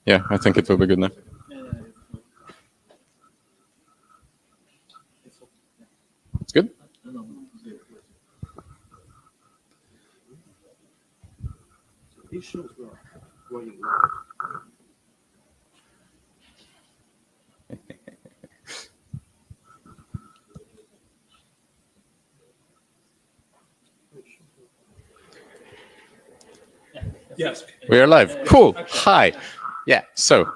Yeah, I think it will be good now. It's good? Yes. We are live. Cool. Hi. Yeah, so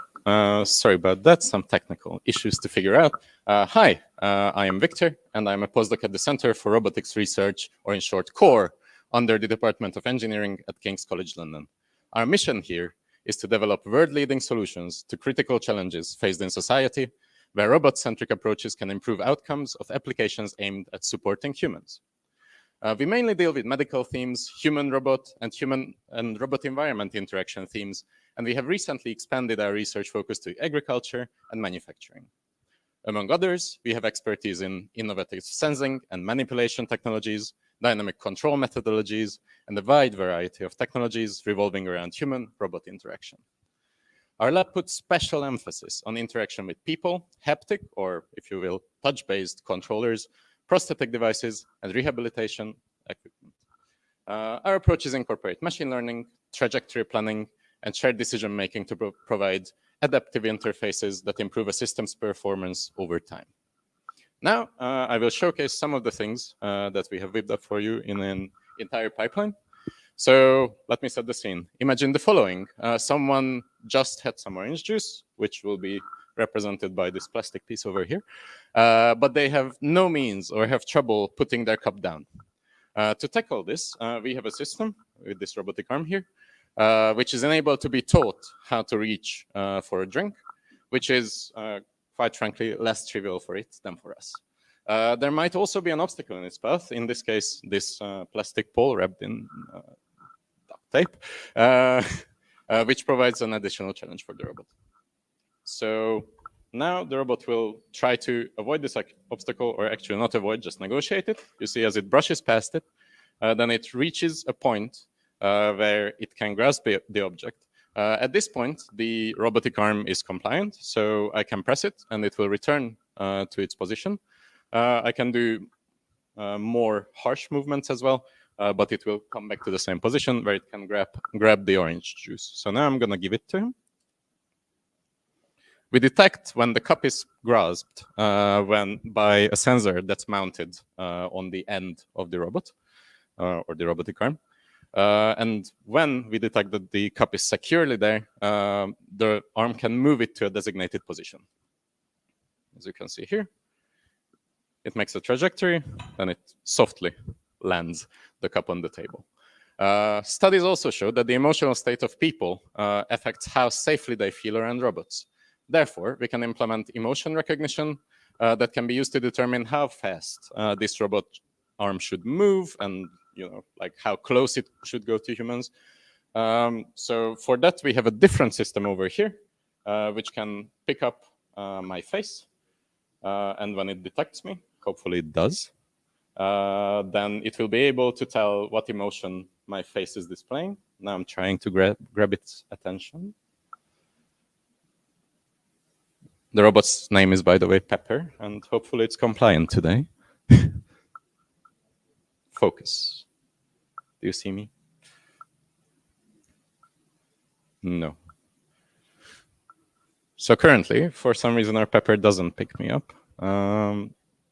sorry about that. Some technical issues to figure out. Hi, I am Victor, and I'm a postdoc at the Center for Robotics Research, or in short, CORE, under the Department of Engineering at King's College London. Our mission here is to develop world-leading solutions to critical challenges faced in society, where robot-centric approaches can improve outcomes of applications aimed at supporting humans. We mainly deal with medical themes, human-robot, and human and robot environment interaction themes, and we have recently expanded our research focus to agriculture and manufacturing. Among others, we have expertise in innovative sensing and manipulation technologies, dynamic control methodologies, and a wide variety of technologies revolving around human-robot interaction. Our lab puts special emphasis on interaction with people, haptic, or if you will, touch-based controllers, prosthetic devices, and rehabilitation equipment. Our approaches incorporate machine learning, trajectory planning, and shared decision-making to provide adaptive interfaces that improve a system's performance over time. Now, I will showcase some of the things that we have whipped up for you in an entire pipeline. So let me set the scene. Imagine the following. Someone just had some orange juice, which will be represented by this plastic piece over here, but they have no means or have trouble putting their cup down. To tackle this, we have a system with this robotic arm here, which is enabled to be taught how to reach for a drink, which is, quite frankly, less trivial for it than for us. There might also be an obstacle in its path, in this case, this plastic pole wrapped in duct tape, which provides an additional challenge for the robot. So now the robot will try to avoid this obstacle, or actually not avoid, just negotiate it. You see as it brushes past it, then it reaches a point where it can grasp the object. At this point, the robotic arm is compliant, so I can press it and it will return to its position. I can do more harsh movements as well, but it will come back to the same position where it can grab the orange juice. So now I'm going to give it to him. We detect when the cup is grasped by a sensor that's mounted on the end of the robot or the robotic arm. And when we detect that the cup is securely there, the arm can move it to a designated position. As you can see here, it makes a trajectory, and it softly lands the cup on the table. Studies also show that the emotional state of people affects how safely they feel around robots. Therefore, we can implement emotion recognition that can be used to determine how fast this robot arm should move and like how close it should go to humans. So for that, we have a different system over here, which can pick up my face. And when it detects me, hopefully it does, then it will be able to tell what emotion my face is displaying. Now I'm trying to grab its attention. The robot's name is, by the way, Pepper, and hopefully it's compliant today. Focus. Do you see me? No. So currently, for some reason, our Pepper doesn't pick me up.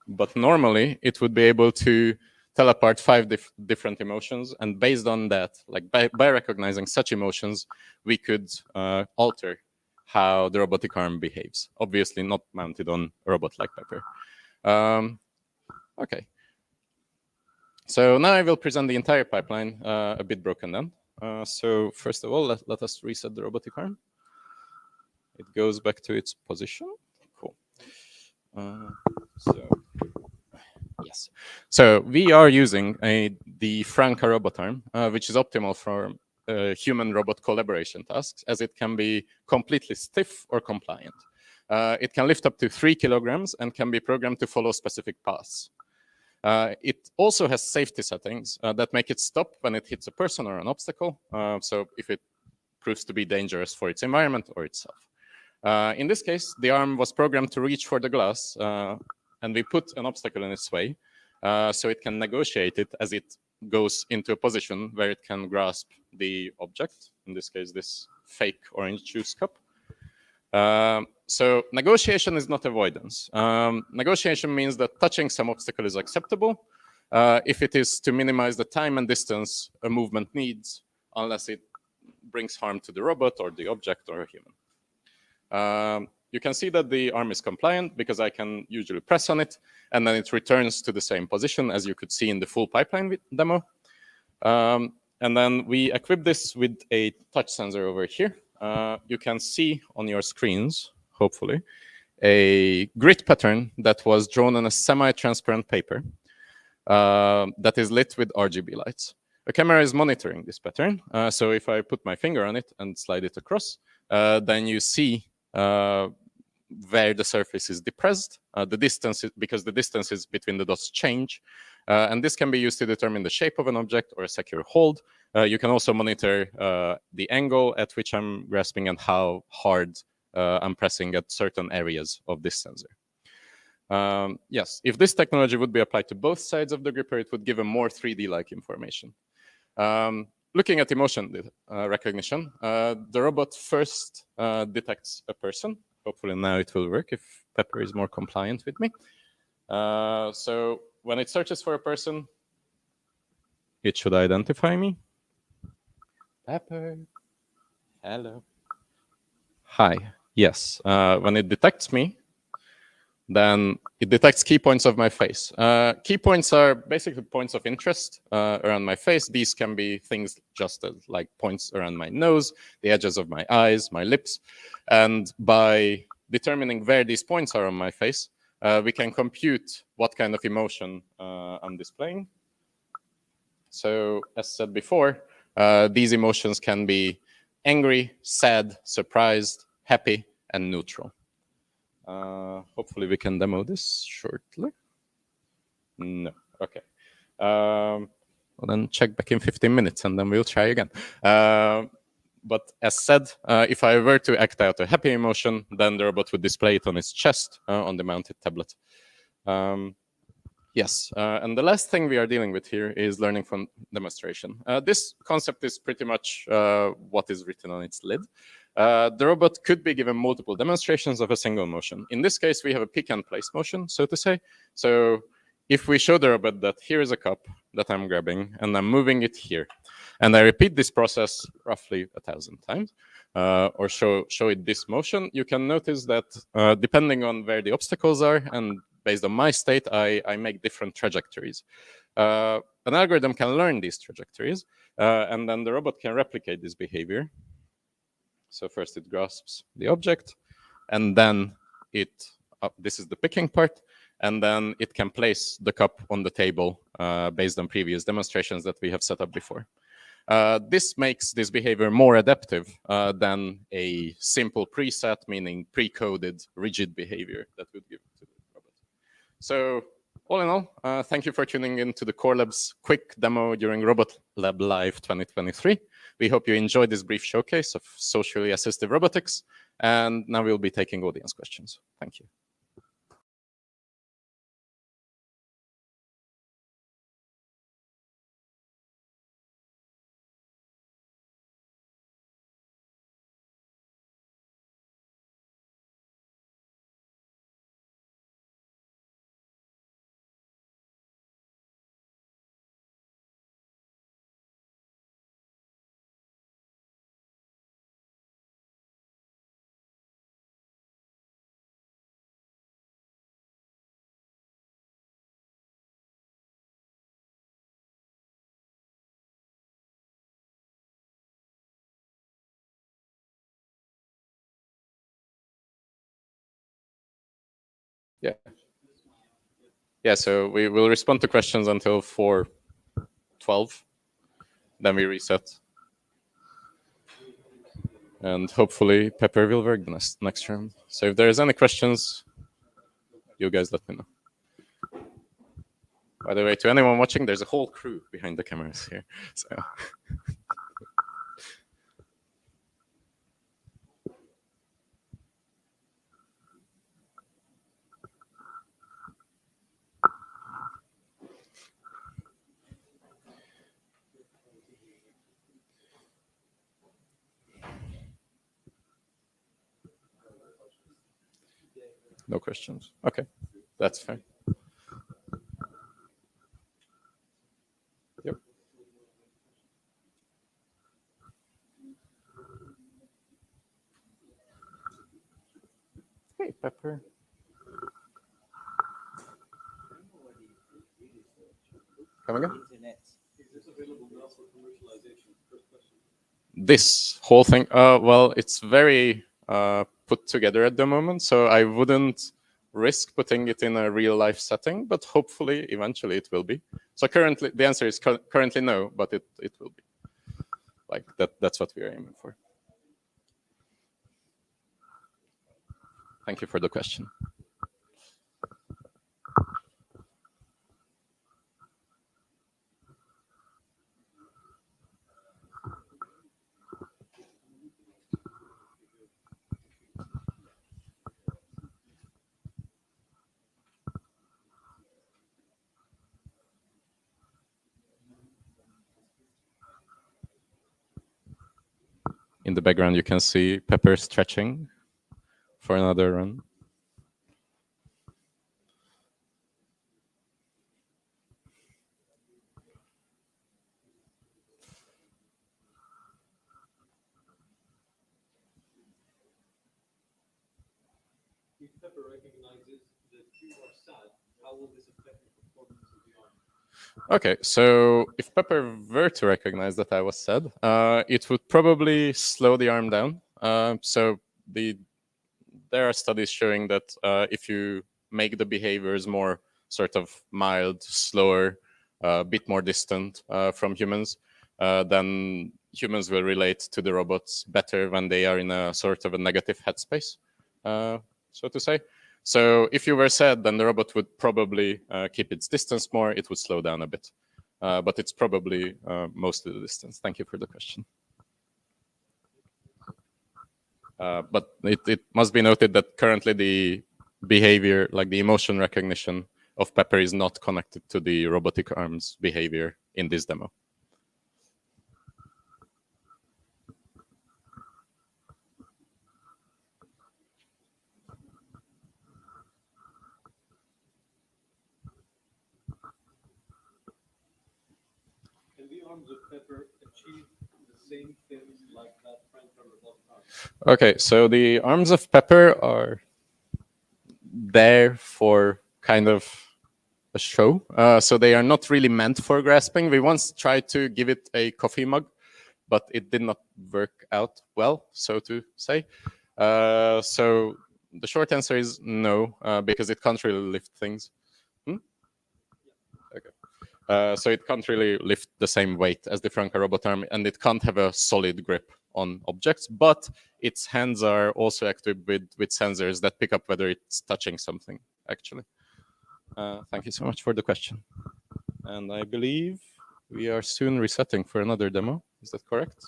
But normally, it would be able to tell apart 5 different emotions. And based on that, like by recognizing such emotions, we could alter how the robotic arm behaves. Obviously not mounted on a robot like Pepper. Okay. So now I will present the entire pipeline a bit broken down. So first of all, let us reset the robotic arm. It goes back to its position. Cool. Yes. So we are using the Franca robot arm, which is optimal for human-robot collaboration tasks, as it can be completely stiff or compliant. It can lift up to 3 kilograms and can be programmed to follow specific paths. It also has safety settings that make it stop when it hits a person or an obstacle. So if it proves to be dangerous for its environment or itself. In this case, the arm was programmed to reach for the glass, and we put an obstacle in its way so it can negotiate it as it goes into a position where it can grasp the object, in this case, this fake orange juice cup. So negotiation is not avoidance. Negotiation means that touching some obstacle is acceptable if it is to minimize the time and distance a movement needs, unless it brings harm to the robot or the object or a human. You can see that the arm is compliant because I can usually press on it, and then it returns to the same position as you could see in the full pipeline demo. And then we equip this with a touch sensor over here. You can see on your screens, hopefully, a grid pattern that was drawn on a semi-transparent paper that is lit with RGB lights. A camera is monitoring this pattern. So if I put my finger on it and slide it across, then you see where the surface is depressed, the distance, because the distances between the dots change. And this can be used to determine the shape of an object or a secure hold. You can also monitor the angle at which I'm grasping and how hard I'm pressing at certain areas of this sensor. Yes, if this technology would be applied to both sides of the gripper, it would give a more 3D-like information. Looking at emotion recognition, the robot first detects a person. Hopefully now it will work if Pepper is more compliant with me. So when it searches for a person, it should identify me. Pepper, hello. Hi, yes. When it detects me, then it detects key points of my face. Key points are basically points of interest around my face. These can be things just as like points around my nose, the edges of my eyes, my lips. And by determining where these points are on my face, we can compute what kind of emotion I'm displaying. So as said before, these emotions can be angry, sad, surprised, happy, and neutral. Hopefully we can demo this shortly. No, okay. Well, then check back in 15 minutes and then we'll try again. But as said, if I were to act out a happy emotion, then the robot would display it on its chest on the mounted tablet. Yes, and the last thing we are dealing with here is learning from demonstration. This concept is pretty much what is written on its lid. The robot could be given multiple demonstrations of a single motion. In this case, we have a pick and place motion, so to say. So if we show the robot that here is a cup that I'm grabbing and I'm moving it here, and I repeat this process roughly 1,000 times, or show it this motion, you can notice that depending on where the obstacles are and based on my state, I make different trajectories. An algorithm can learn these trajectories, and then the robot can replicate this behavior. So first it grasps the object, and then this is the picking part, and then it can place the cup on the table based on previous demonstrations that we have set up before. This makes this behavior more adaptive than a simple preset, meaning pre-coded rigid behavior that would give to the robot. So all in all, thank you for tuning in to the Core Lab's quick demo during Robot Lab Live 2023. We hope you enjoyed this brief showcase of socially assistive robotics, and now we'll be taking audience questions. Thank you. Yeah. Yeah, so we will respond to questions until 4:12. Then we reset. And hopefully Pepper will work the next round. So if there is any questions, you guys let me know. By the way, to anyone watching, there's a whole crew behind the cameras here. So. No questions. Okay, that's fair. Yep. Hey, Pepper. Come again? This whole thing, well, it's very put together at the moment, so I wouldn't risk putting it in a real life setting, but hopefully eventually it will be. So currently the answer is currently no, but it will be. Like that's what we are aiming for. Thank you for the question. In the background, you can see Pepper stretching for another run. If Pepper recognizes that you are sad, how will this affect the performance of the arm? Okay, so if Pepper were to recognize that I was sad, it would probably slow the arm down. There are studies showing that if you make the behaviors more sort of mild, slower, a bit more distant from humans, then humans will relate to the robots better when they are in a sort of a negative headspace, so to say. So if you were sad, then the robot would probably keep its distance more. It would slow down a bit, but it's probably mostly the distance. Thank you for the question. But it must be noted that currently the behavior, like the emotion recognition of Pepper, is not connected to the robotic arms behavior in this demo. Can the arms of Pepper achieve the same things like that Franklin robotic arm? Okay, so the arms of Pepper are there for kind of a show. So they are not really meant for grasping. We once tried to give it a coffee mug, but it did not work out well, so to say. So the short answer is no, because it can't really lift things. Okay. So it can't really lift the same weight as the Franca robot arm, and it can't have a solid grip on objects, but its hands are also equipped with sensors that pick up whether it's touching something, actually. Thank you so much for the question. And I believe we are soon resetting for another demo. Is that correct?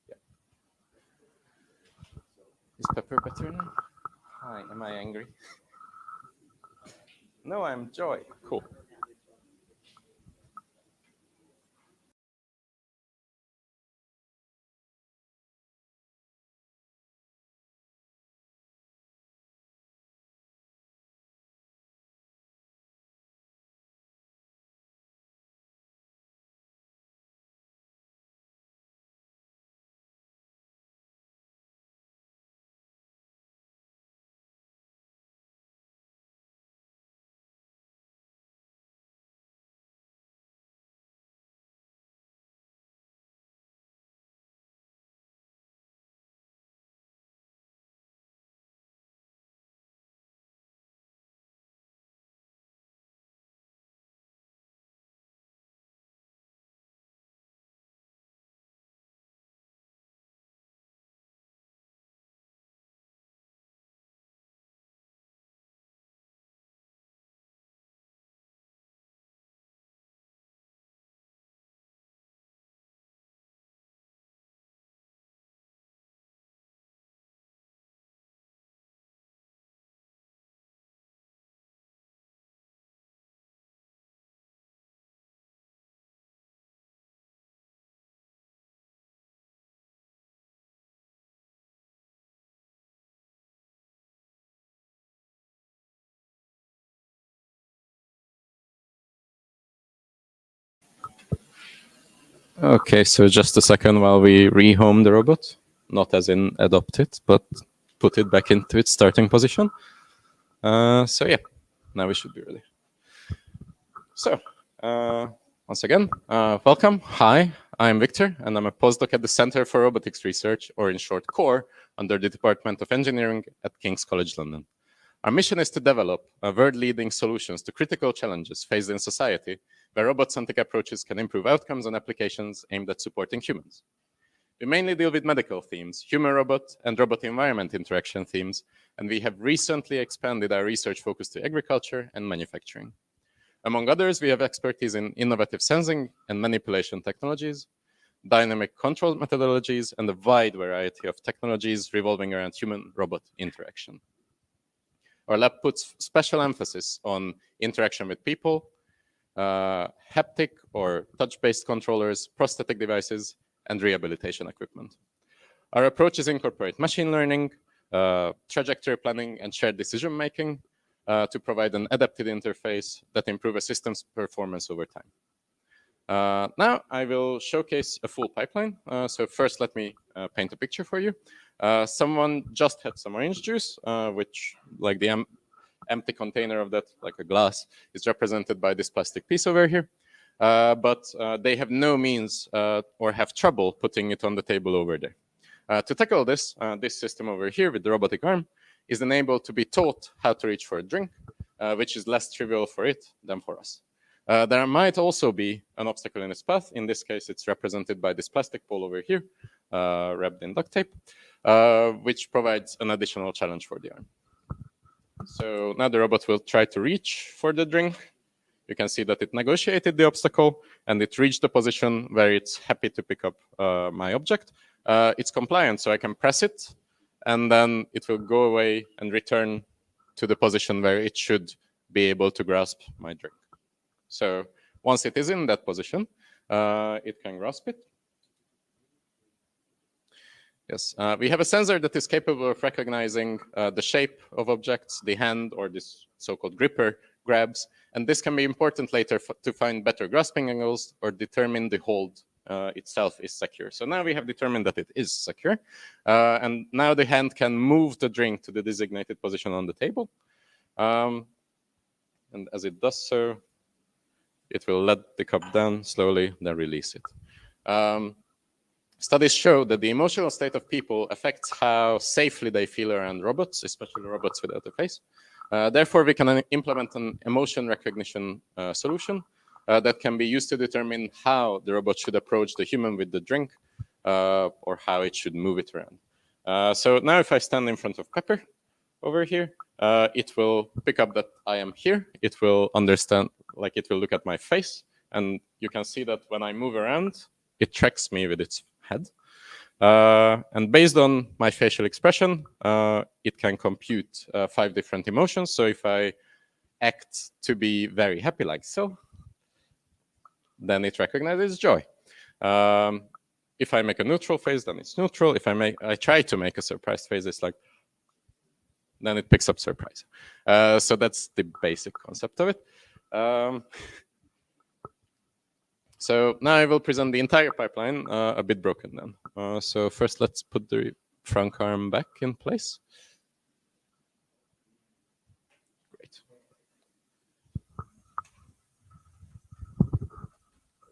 Yeah. Is Pepper better now? Hi, am I angry? No, I'm Joy. Cool. Okay, so just a second while we rehome the robot. Not as in adopt it, but put it back into its starting position. So yeah, now we should be ready. So, once again, welcome. Hi, I'm Victor, and I'm a postdoc at the Center for Robotics Research, or in short, CORE, under the Department of Engineering at King's College London. Our mission is to develop world-leading solutions to critical challenges faced in society, where robot-centric approaches can improve outcomes and applications aimed at supporting humans. We mainly deal with medical themes, human-robot, and robot-environment interaction themes, and we have recently expanded our research focus to agriculture and manufacturing. Among others, we have expertise in innovative sensing and manipulation technologies, dynamic control methodologies, and a wide variety of technologies revolving around human-robot interaction. Our lab puts special emphasis on interaction with people, haptic or touch-based controllers, prosthetic devices, and rehabilitation equipment. Our approaches incorporate machine learning, trajectory planning, and shared decision-making to provide an adaptive interface that improves a system's performance over time. Now I will showcase a full pipeline. So first, let me paint a picture for you. Someone just had some orange juice, which, like the empty container of that, like a glass, is represented by this plastic piece over here. But they have no means or have trouble putting it on the table over there. To tackle this, this system over here with the robotic arm is enabled to be taught how to reach for a drink, which is less trivial for it than for us. There might also be an obstacle in its path. In this case, it's represented by this plastic pole over here, wrapped in duct tape, which provides an additional challenge for the arm. So now the robot will try to reach for the drink. You can see that it negotiated the obstacle, and it reached the position where it's happy to pick up my object. It's compliant, so I can press it, and then it will go away and return to the position where it should be able to grasp my drink. So once it is in that position, it can grasp it. Yes, we have a sensor that is capable of recognizing the shape of objects, the hand or this so-called gripper grabs, and this can be important later to find better grasping angles or determine the hold itself is secure. So now we have determined that it is secure, and now the hand can move the drink to the designated position on the table, and as it does so, it will let the cup down slowly, then release it. Studies show that the emotional state of people affects how safely they feel around robots, especially robots without a face. Therefore, we can implement an emotion recognition solution that can be used to determine how the robot should approach the human with the drink or how it should move it around. So now if I stand in front of Pepper over here, it will pick up that I am here. It will understand, like it will look at my face. And you can see that when I move around, it tracks me with its head. And based on my facial expression, it can compute 5 different emotions. So if I act to be very happy like so, then it recognizes joy. If I make a neutral face, then it's neutral. If I try to make a surprised face, it's like, then it picks up surprise. So that's the basic concept of it. So now I will present the entire pipeline, a bit broken then. So first, let's put the front arm back in place. Great.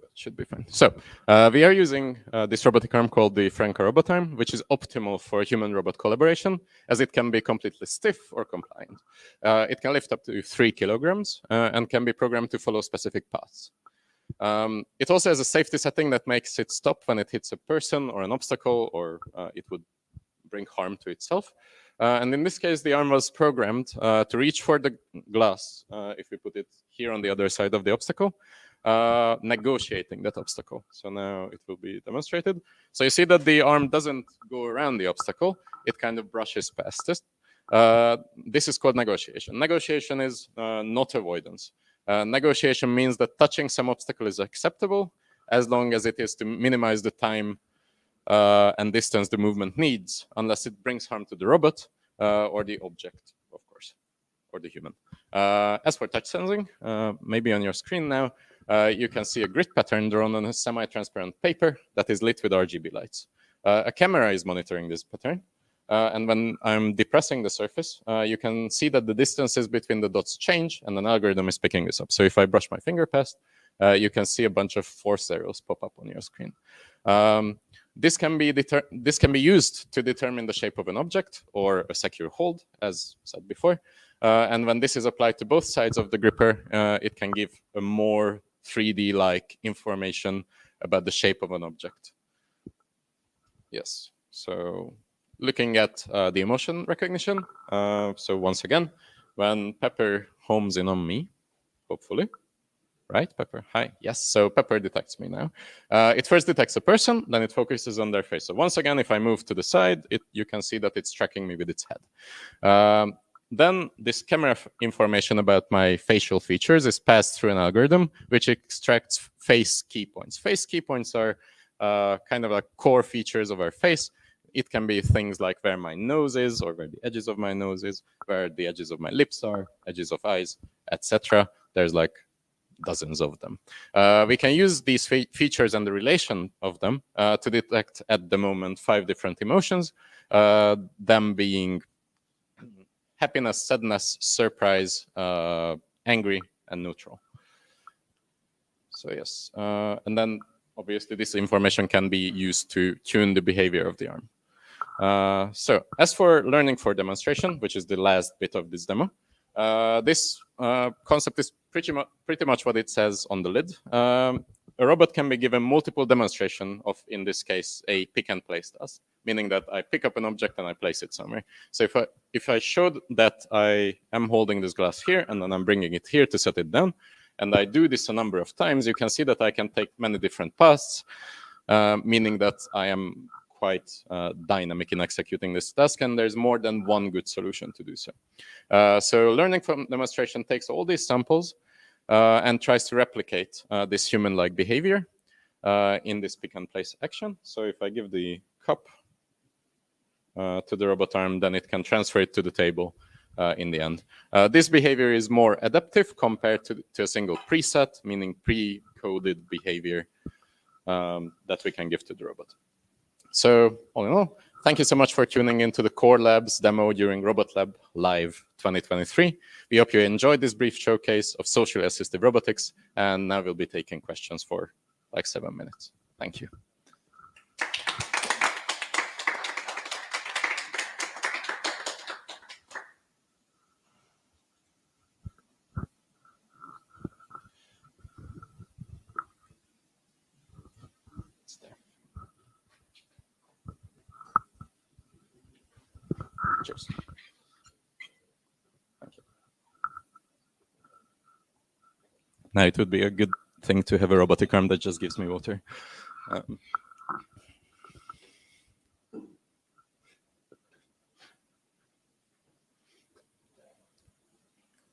That should be fine. So we are using this robotic arm called the Franca robot arm, which is optimal for human-robot collaboration, as it can be completely stiff or compliant. It can lift up to 3 kilograms and can be programmed to follow specific paths. It also has a safety setting that makes it stop when it hits a person or an obstacle, or it would bring harm to itself. And in this case, the arm was programmed to reach for the glass, if we put it here on the other side of the obstacle, negotiating that obstacle. So now it will be demonstrated. So you see that the arm doesn't go around the obstacle, it kind of brushes past it. This is called negotiation. Negotiation is not avoidance. Negotiation means that touching some obstacle is acceptable as long as it is to minimize the time and distance the movement needs, unless it brings harm to the robot or the object, of course, or the human. As for touch sensing, maybe on your screen now, you can see a grid pattern drawn on a semi-transparent paper that is lit with RGB lights. A camera is monitoring this pattern. And when I'm depressing the surface, you can see that the distances between the dots change, and an algorithm is picking this up. So if I brush my finger past, you can see a bunch of force arrows pop up on your screen. This can be used to determine the shape of an object or a secure hold, as said before. And when this is applied to both sides of the gripper, it can give a more 3D-like information about the shape of an object. Yes, so looking at the emotion recognition. So once again, when Pepper homes in on me, hopefully, right, Pepper? Hi, yes, so Pepper detects me now. It first detects a person, then it focuses on their face. So once again, if I move to the side, you can see that it's tracking me with its head. Then this camera information about my facial features is passed through an algorithm which extracts face key points. Face key points are kind of like core features of our face. It can be things like where my nose is, or where the edges of my nose is, where the edges of my lips are, edges of eyes, etc. There's like dozens of them. We can use these features and the relation of them to detect at the moment 5 different emotions, them being happiness, sadness, surprise, angry, and neutral. So yes, and then obviously this information can be used to tune the behavior of the arm. So as for learning for demonstration, which is the last bit of this demo, this concept is pretty much what it says on the lid. A robot can be given multiple demonstration of, in this case, a pick and place task, meaning that I pick up an object and I place it somewhere. So if I showed that I am holding this glass here and then I'm bringing it here to set it down, and I do this a number of times, you can see that I can take many different paths, meaning that I am quite dynamic in executing this task, and there's more than one good solution to do so. So learning from demonstration takes all these samples and tries to replicate this human-like behavior in this pick and place action. So if I give the cup to the robot arm, then it can transfer it to the table in the end. This behavior is more adaptive compared to a single preset, meaning pre-coded behavior that we can give to the robot. So all in all, thank you so much for tuning into the Core Labs demo during Robot Lab Live 2023. We hope you enjoyed this brief showcase of socially assistive robotics, and now we'll be taking questions for like 7 minutes. Thank you. It's there. Cheers. Thank you. Now it would be a good thing to have a robotic arm that just gives me water.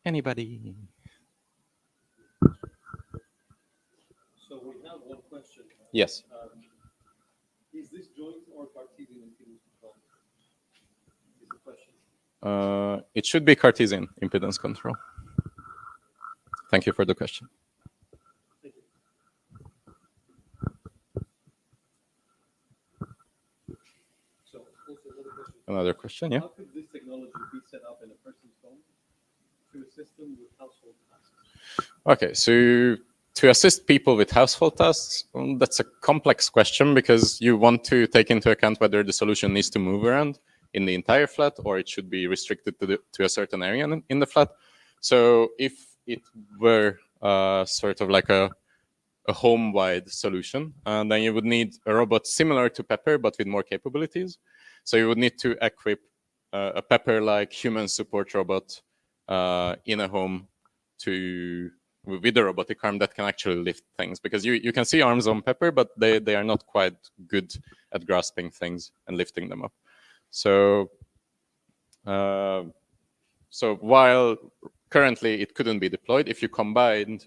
Anybody? So we have one question. Yes. Is this joint or Cartesian impedance control? Is the question. It should be Cartesian impedance control. Thank you for the question. Thank you. So also Another question, yeah. How could this technology be set up in a person's home to assist them with household tasks? Okay, so to assist people with household tasks, that's a complex question because you want to take into account whether the solution needs to move around in the entire flat or it should be restricted to a certain area in the flat. So if it were sort of like a home-wide solution, then you would need a robot similar to Pepper but with more capabilities. So you would need to equip a Pepper-like human support robot in a home with a robotic arm that can actually lift things, because you can see arms on Pepper, but they are not quite good at grasping things and lifting them up. So while currently it couldn't be deployed, if you combined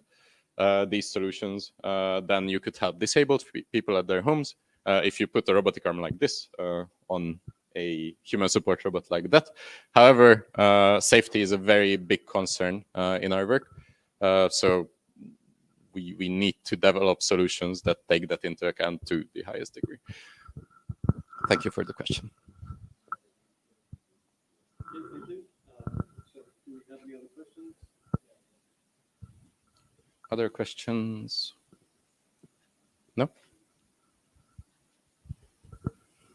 these solutions, then you could have disabled people at their homes. If you put a robotic arm like this on a human support robot like that. However, safety is a very big concern in our work. So we need to develop solutions that take that into account to the highest degree. Thank you for the question. Okay, thank you. So do we have any other questions? Other questions? No?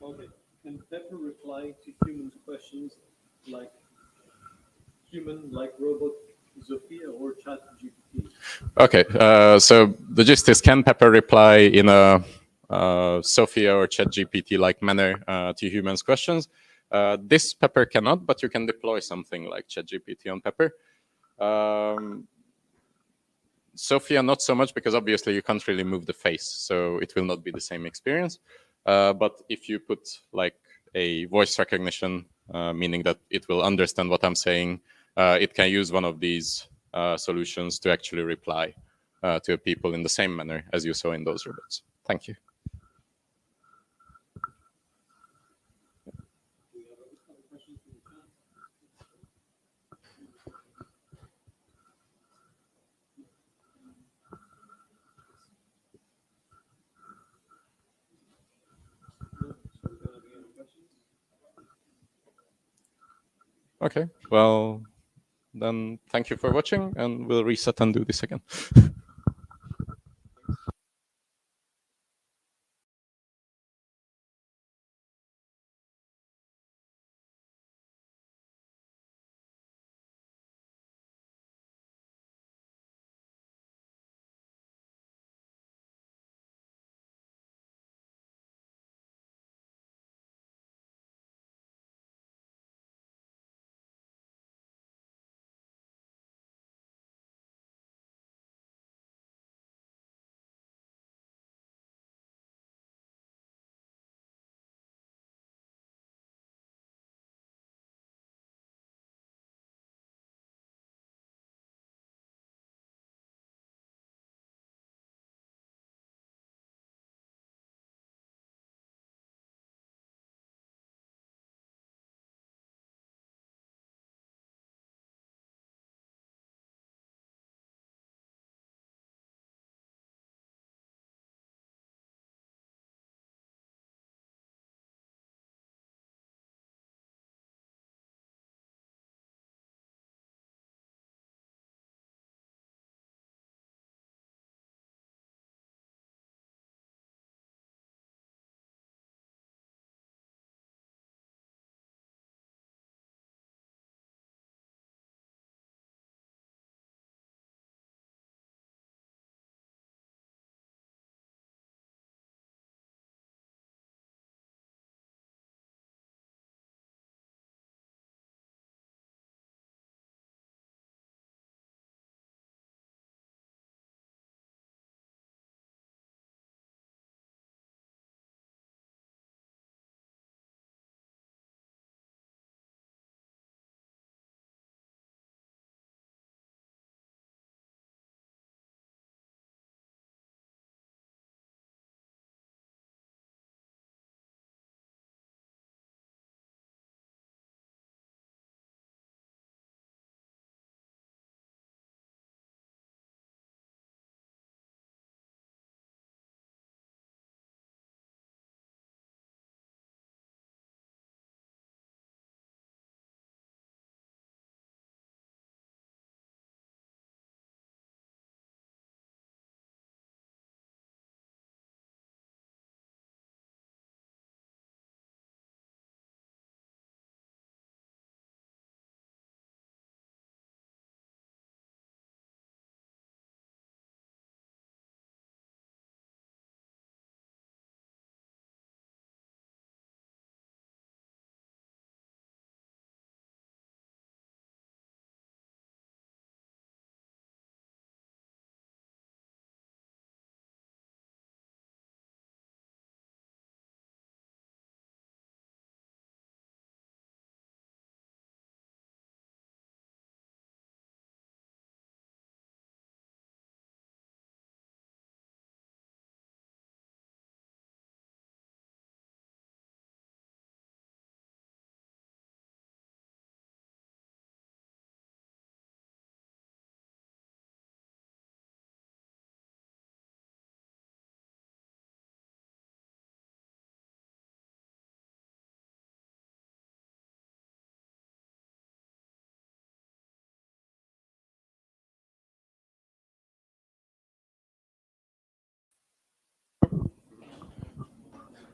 Okay. Can Pepper reply to humans' questions like robot Zofia or chat GPT? Okay, so the gist is, can Pepper reply in a Sophia or ChatGPT-like manner to humans' questions? This Pepper cannot, but you can deploy something like ChatGPT on Pepper. Sophia, not so much, because obviously you can't really move the face, so it will not be the same experience. But if you put like a voice recognition, meaning that it will understand what I'm saying, it can use one of these solutions to actually reply to people in the same manner as you saw in those robots. Thank you. Do we have other questions from the chat? No, so we don't have any other questions. Okay, well, then thank you for watching, and we'll reset and do this again.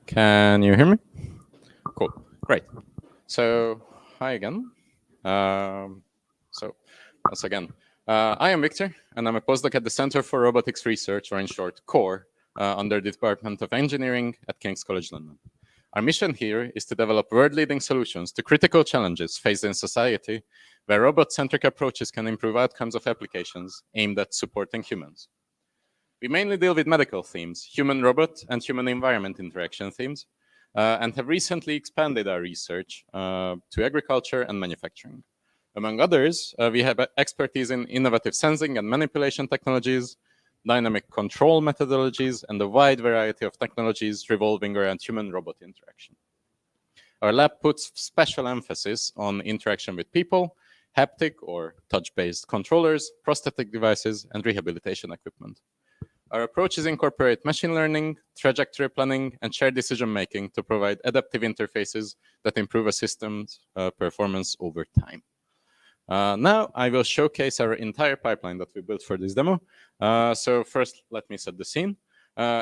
Can you hear me? Cool, great. So, hi again. So, once again, I am Victor, and I'm a postdoc at the Center for Robotics Research, or in short, CORE, under the Department of Engineering at King's College London. Our mission here is to develop world-leading solutions to critical challenges faced in society, where robot-centric approaches can improve outcomes of applications aimed at supporting humans. We mainly deal with medical themes, human-robot and human-environment interaction themes, and have recently expanded our research to agriculture and manufacturing. Among others, we have expertise in innovative sensing and manipulation technologies, dynamic control methodologies, and a wide variety of technologies revolving around human-robot interaction. Our lab puts special emphasis on interaction with people, haptic or touch-based controllers, prosthetic devices, and rehabilitation equipment. Our approaches incorporate machine learning, trajectory planning, and shared decision-making to provide adaptive interfaces that improve a system's performance over time. Now I will showcase our entire pipeline that we built for this demo. So first, let me set the scene.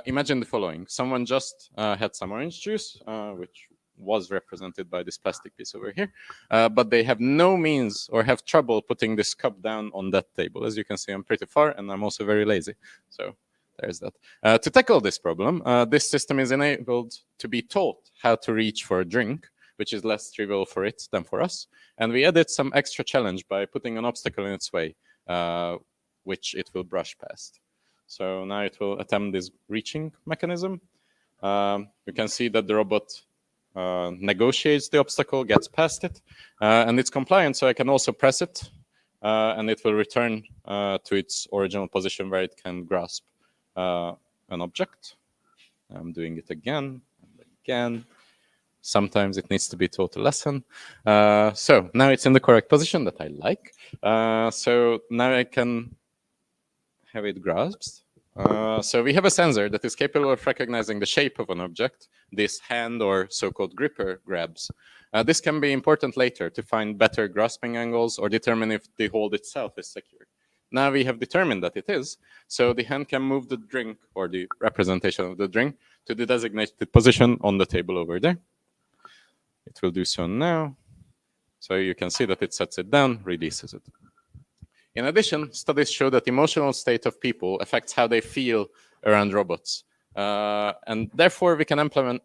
Imagine the following. Someone just had some orange juice, which was represented by this plastic piece over here, but they have no means or have trouble putting this cup down on that table. As you can see, I'm pretty far, and I'm also very lazy. So there's that. To tackle this problem, this system is enabled to be taught how to reach for a drink, which is less trivial for it than for us. And we added some extra challenge by putting an obstacle in its way, which it will brush past. So now it will attempt this reaching mechanism. You can see that the robot negotiates the obstacle, gets past it, and it's compliant, so I can also press it, and it will return to its original position where it can grasp an object. I'm doing it again and again. Sometimes it needs to be taught a lesson. So now it's in the correct position that I like. So now I can have it grasped. So we have a sensor that is capable of recognizing the shape of an object, this hand or so-called gripper grabs. This can be important later to find better grasping angles or determine if the hold itself is secure. Now we have determined that it is, so the hand can move the drink or the representation of the drink to the designated position on the table over there. It will do so now. So you can see that it sets it down, releases it. In addition, studies show that emotional state of people affects how they feel around robots. And therefore, we can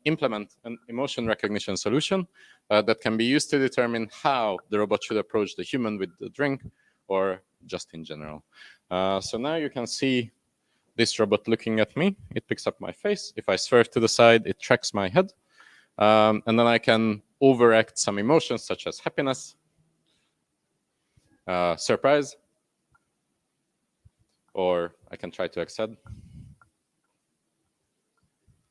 implement an emotion recognition solution that can be used to determine how the robot should approach the human with the drink or just in general. So now you can see this robot looking at me. It picks up my face. If I swerve to the side, it tracks my head. And then I can overact some emotions such as happiness, surprise, or I can try to act sad.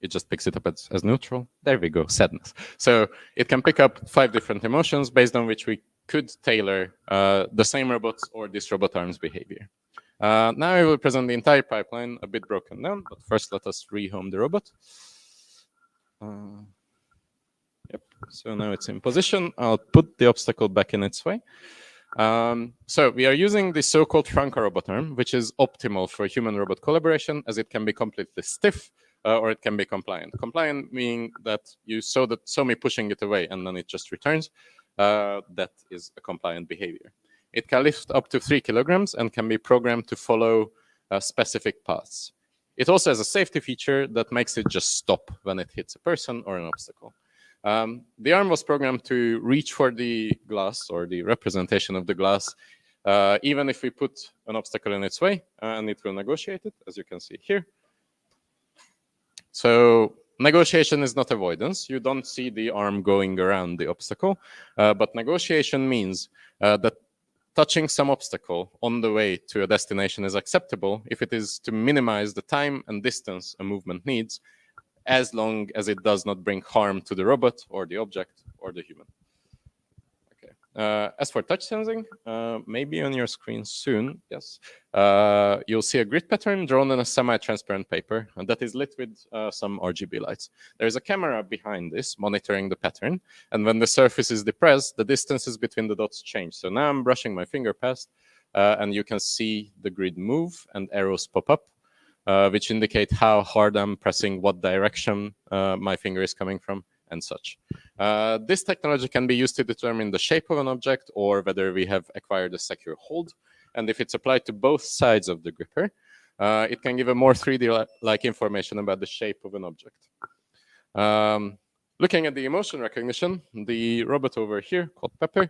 It just picks it up as neutral. There we go, sadness. So it can pick up 5 different emotions based on which we could tailor the same robots or this robot arm's behavior. Now I will present the entire pipeline a bit broken down, but first let us rehome the robot. Yep, so now it's in position. I'll put the obstacle back in its way. So we are using the so-called Franca robot arm, which is optimal for human-robot collaboration, as it can be completely stiff or it can be compliant. Compliant meaning that you saw me pushing it away and then it just returns. That is a compliant behavior. It can lift up to 3 kilograms and can be programmed to follow specific paths. It also has a safety feature that makes it just stop when it hits a person or an obstacle. The arm was programmed to reach for the glass or the representation of the glass, even if we put an obstacle in its way, and it will negotiate it, as you can see here. So negotiation is not avoidance. You don't see the arm going around the obstacle, but negotiation means that touching some obstacle on the way to a destination is acceptable if it is to minimize the time and distance a movement needs, as long as it does not bring harm to the robot or the object or the human. Okay. As for touch sensing, maybe on your screen soon, yes, you'll see a grid pattern drawn on a semi-transparent paper and that is lit with some RGB lights. There's a camera behind this monitoring the pattern, and when the surface is depressed, the distances between the dots change. So now I'm brushing my finger past, and you can see the grid move and arrows pop up. which indicate how hard I'm pressing, what direction my finger is coming from, and such. This technology can be used to determine the shape of an object or whether we have acquired a secure hold. And if it's applied to both sides of the gripper, it can give a more 3D-like information about the shape of an object. Looking at the emotion recognition, the robot over here, called Pepper,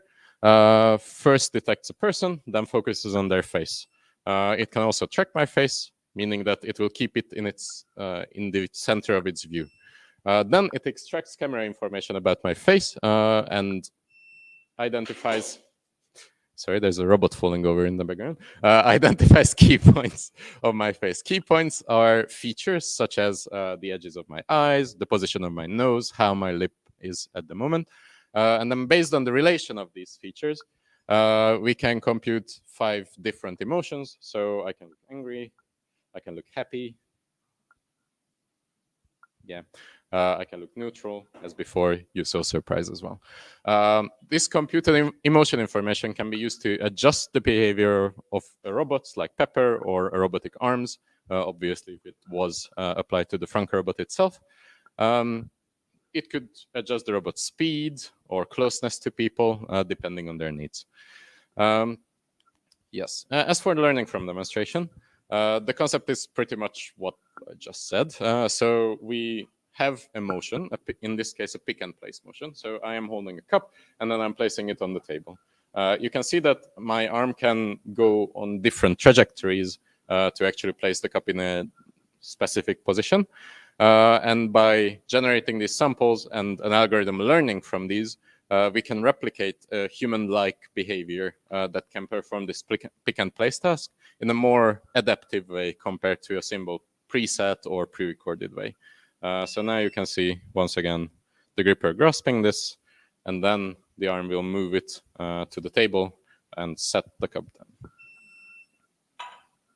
first detects a person, then focuses on their face. It can also track my face, meaning that it will keep it in the center of its view. Then it extracts camera information about my face and identifies. Sorry, there's a robot falling over in the background. Identifies key points of my face. Key points are features such as the edges of my eyes, the position of my nose, how my lip is at the moment. And then based on the relation of these features, we can compute 5 different emotions. So I can look angry, I can look happy. Yeah. I can look neutral, as before, you saw surprise as well. This computed emotion information can be used to adjust the behavior of robots like Pepper or robotic arms, obviously if it was applied to the Frank robot itself. It could adjust the robot's speed or closeness to people, depending on their needs. Yes, as for learning from demonstration, the concept is pretty much what I just said. So we have a motion, in this case, a pick and place motion. So I am holding a cup and then I'm placing it on the table. You can see that my arm can go on different trajectories to actually place the cup in a specific position. And by generating these samples and an algorithm learning from these, we can replicate a human-like behavior that can perform this pick and place task in a more adaptive way compared to a simple preset or pre-recorded way. So now you can see, once again, the gripper grasping this, and then the arm will move it to the table and set the cup down.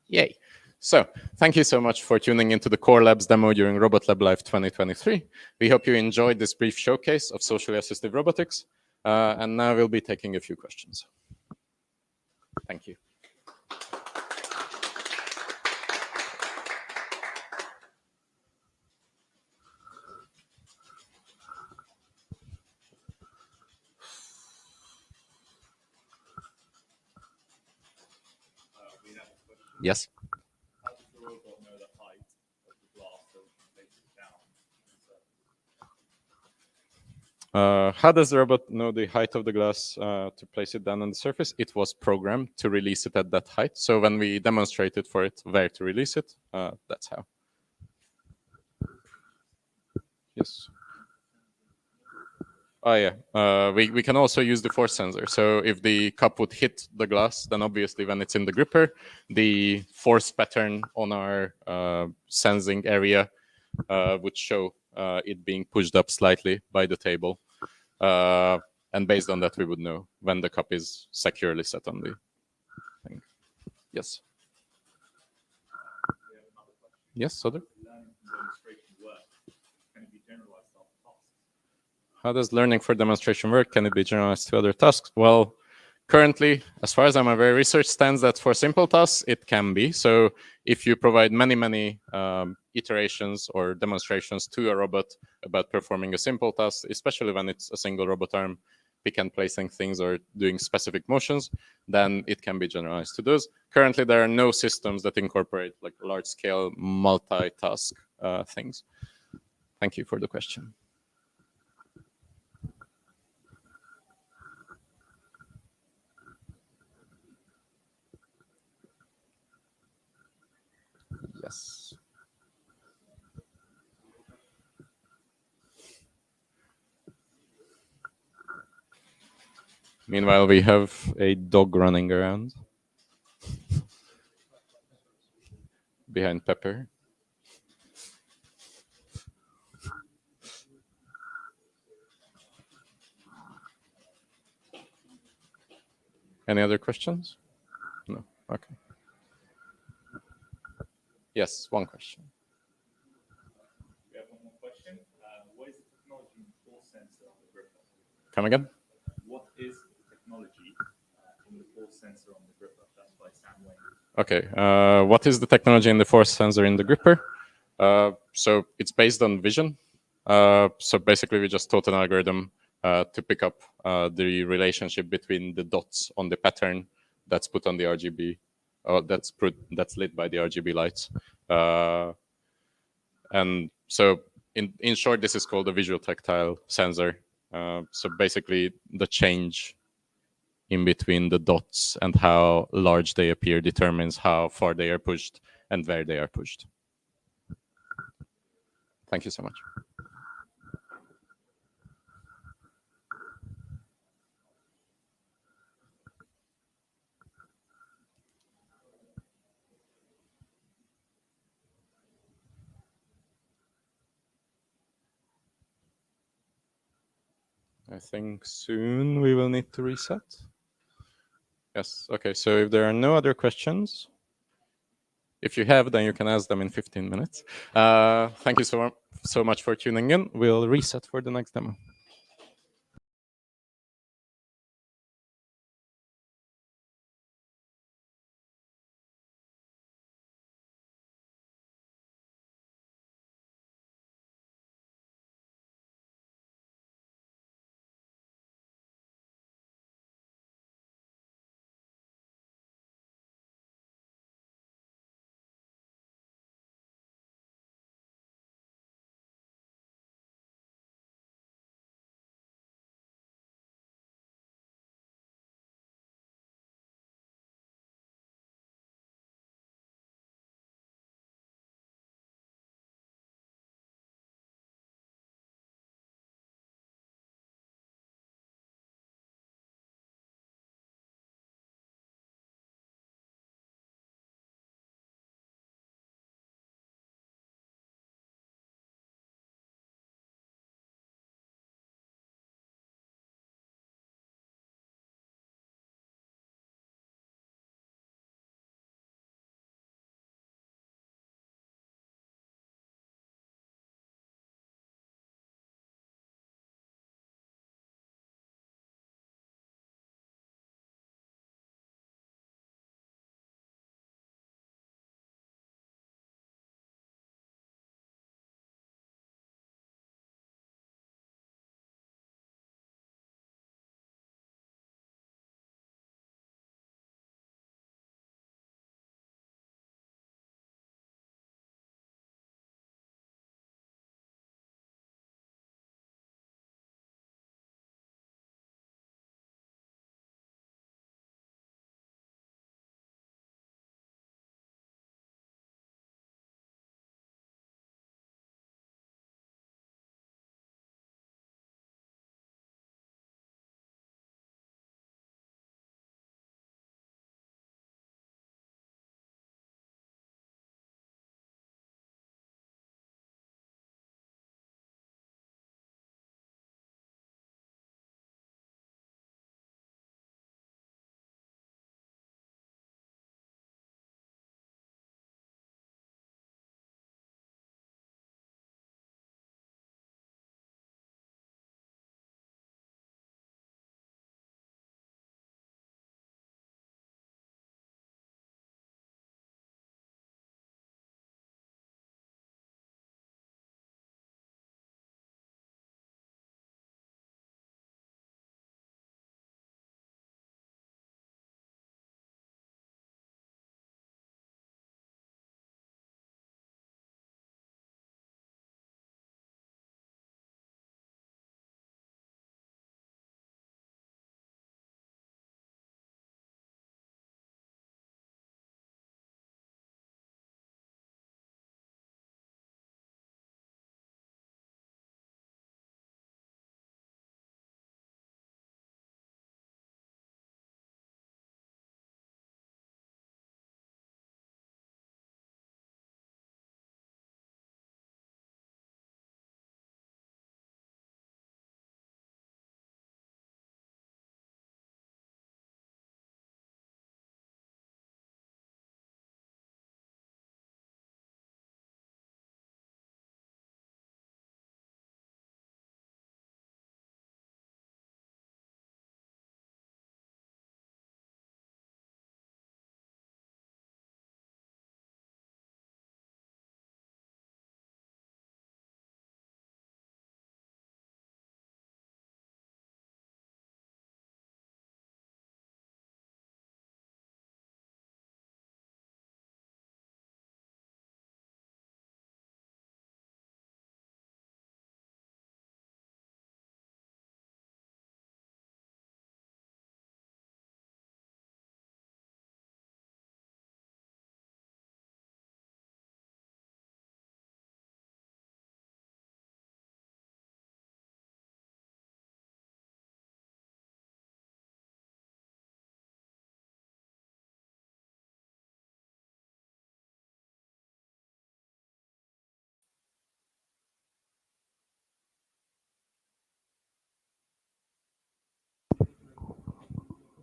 Yay. So thank you so much for tuning into the Core Labs demo during Robot Lab Live 2023. We hope you enjoyed this brief showcase of socially assistive robotics. And now we'll be taking a few questions. Thank you. Yes. How does the robot know the height of the glass so we can place it down? How does the robot know the height of the glass to place it down on the surface? It was programmed to release it at that height. So when we demonstrated for it where to release it, that's how. Yes. Oh yeah, we can also use the force sensor. So if the cup would hit the glass, then obviously when it's in the gripper, the force pattern on our sensing area would show it being pushed up slightly by the table. And based on that, we would know when the cup is securely set on the thing. Yes. Yes, Sodar? How does learning for demonstration work? Can it be generalized to other tasks? Well, currently, as far as I'm aware, research stands that for simple tasks, it can be. So if you provide many iterations or demonstrations to a robot about performing a simple task, especially when it's a single robot arm, pick and placing things or doing specific motions, then it can be generalized to those. Currently, there are no systems that incorporate like large-scale multitask things. Thank you for the question. Yes. Meanwhile, we have a dog running around behind Pepper. Any other questions? No. Okay. Yes, one question. We have one more question. What is the technology in the force sensor on the gripper? Come again? What is the technology in the force sensor on the gripper? That's by Sam Wayne. Okay, what is the technology in the force sensor in the gripper? So it's based on vision. So basically, we just taught an algorithm to pick up the relationship between the dots on the pattern that's put on the RGB, or that's lit by the RGB lights. And so, in short, this is called a visual tactile sensor. So basically, the change in between the dots and how large they appear determines how far they are pushed and where they are pushed. Thank you so much. I think soon we will need to reset. Yes, okay, so if there are no other questions, if you have, then you can ask them in 15 minutes. Thank you so much for tuning in. We'll reset for the next demo.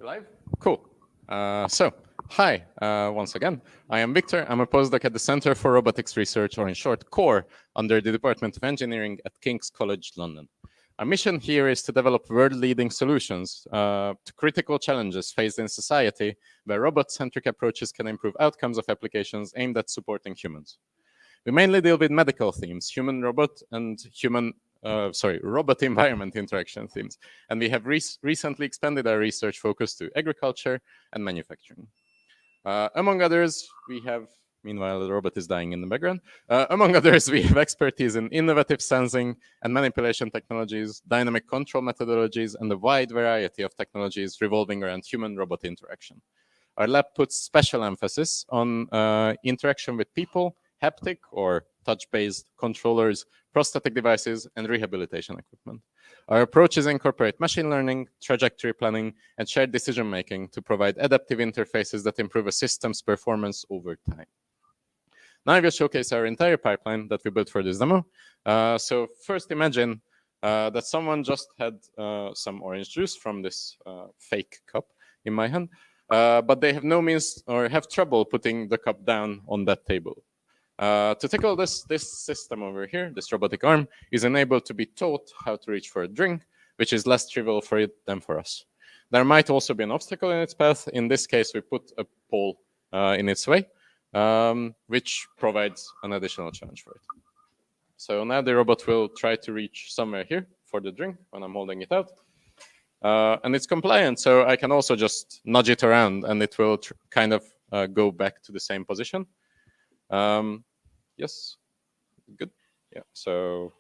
live? Cool. Hi, once again. I am Victor. I'm a postdoc at the Center for Robotics Research, or in short, CORE, under the Department of Engineering at King's College London. Our mission here is to develop world-leading solutions to critical challenges faced in society where robot-centric approaches can improve outcomes of applications aimed at supporting humans. We mainly deal with medical themes, human-robot and robot environment interaction themes. And we have recently expanded our research focus to agriculture and manufacturing. Among others, we have, meanwhile, the robot is dying in the background. Among others, we have expertise in innovative sensing and manipulation technologies, dynamic control methodologies, and a wide variety of technologies revolving around human-robot interaction. Our lab puts special emphasis on interaction with people, haptic or touch-based controllers, prosthetic devices, and rehabilitation equipment. Our approaches incorporate machine learning, trajectory planning, and shared decision-making to provide adaptive interfaces that improve a system's performance over time. Now I will showcase our entire pipeline that we built for this demo. So first imagine that someone just had some orange juice from this fake cup in my hand, but they have no means or have trouble putting the cup down on that table. To tackle this system over here, this robotic arm is enabled to be taught how to reach for a drink, which is less trivial for it than for us. There might also be an obstacle in its path. In this case, we put a pole in its way, which provides an additional challenge for it. So now the robot will try to reach somewhere here for the drink when I'm holding it out. And it's compliant, so I can also just nudge it around and it will kind of go back to the same position. Yes, good. Yeah, so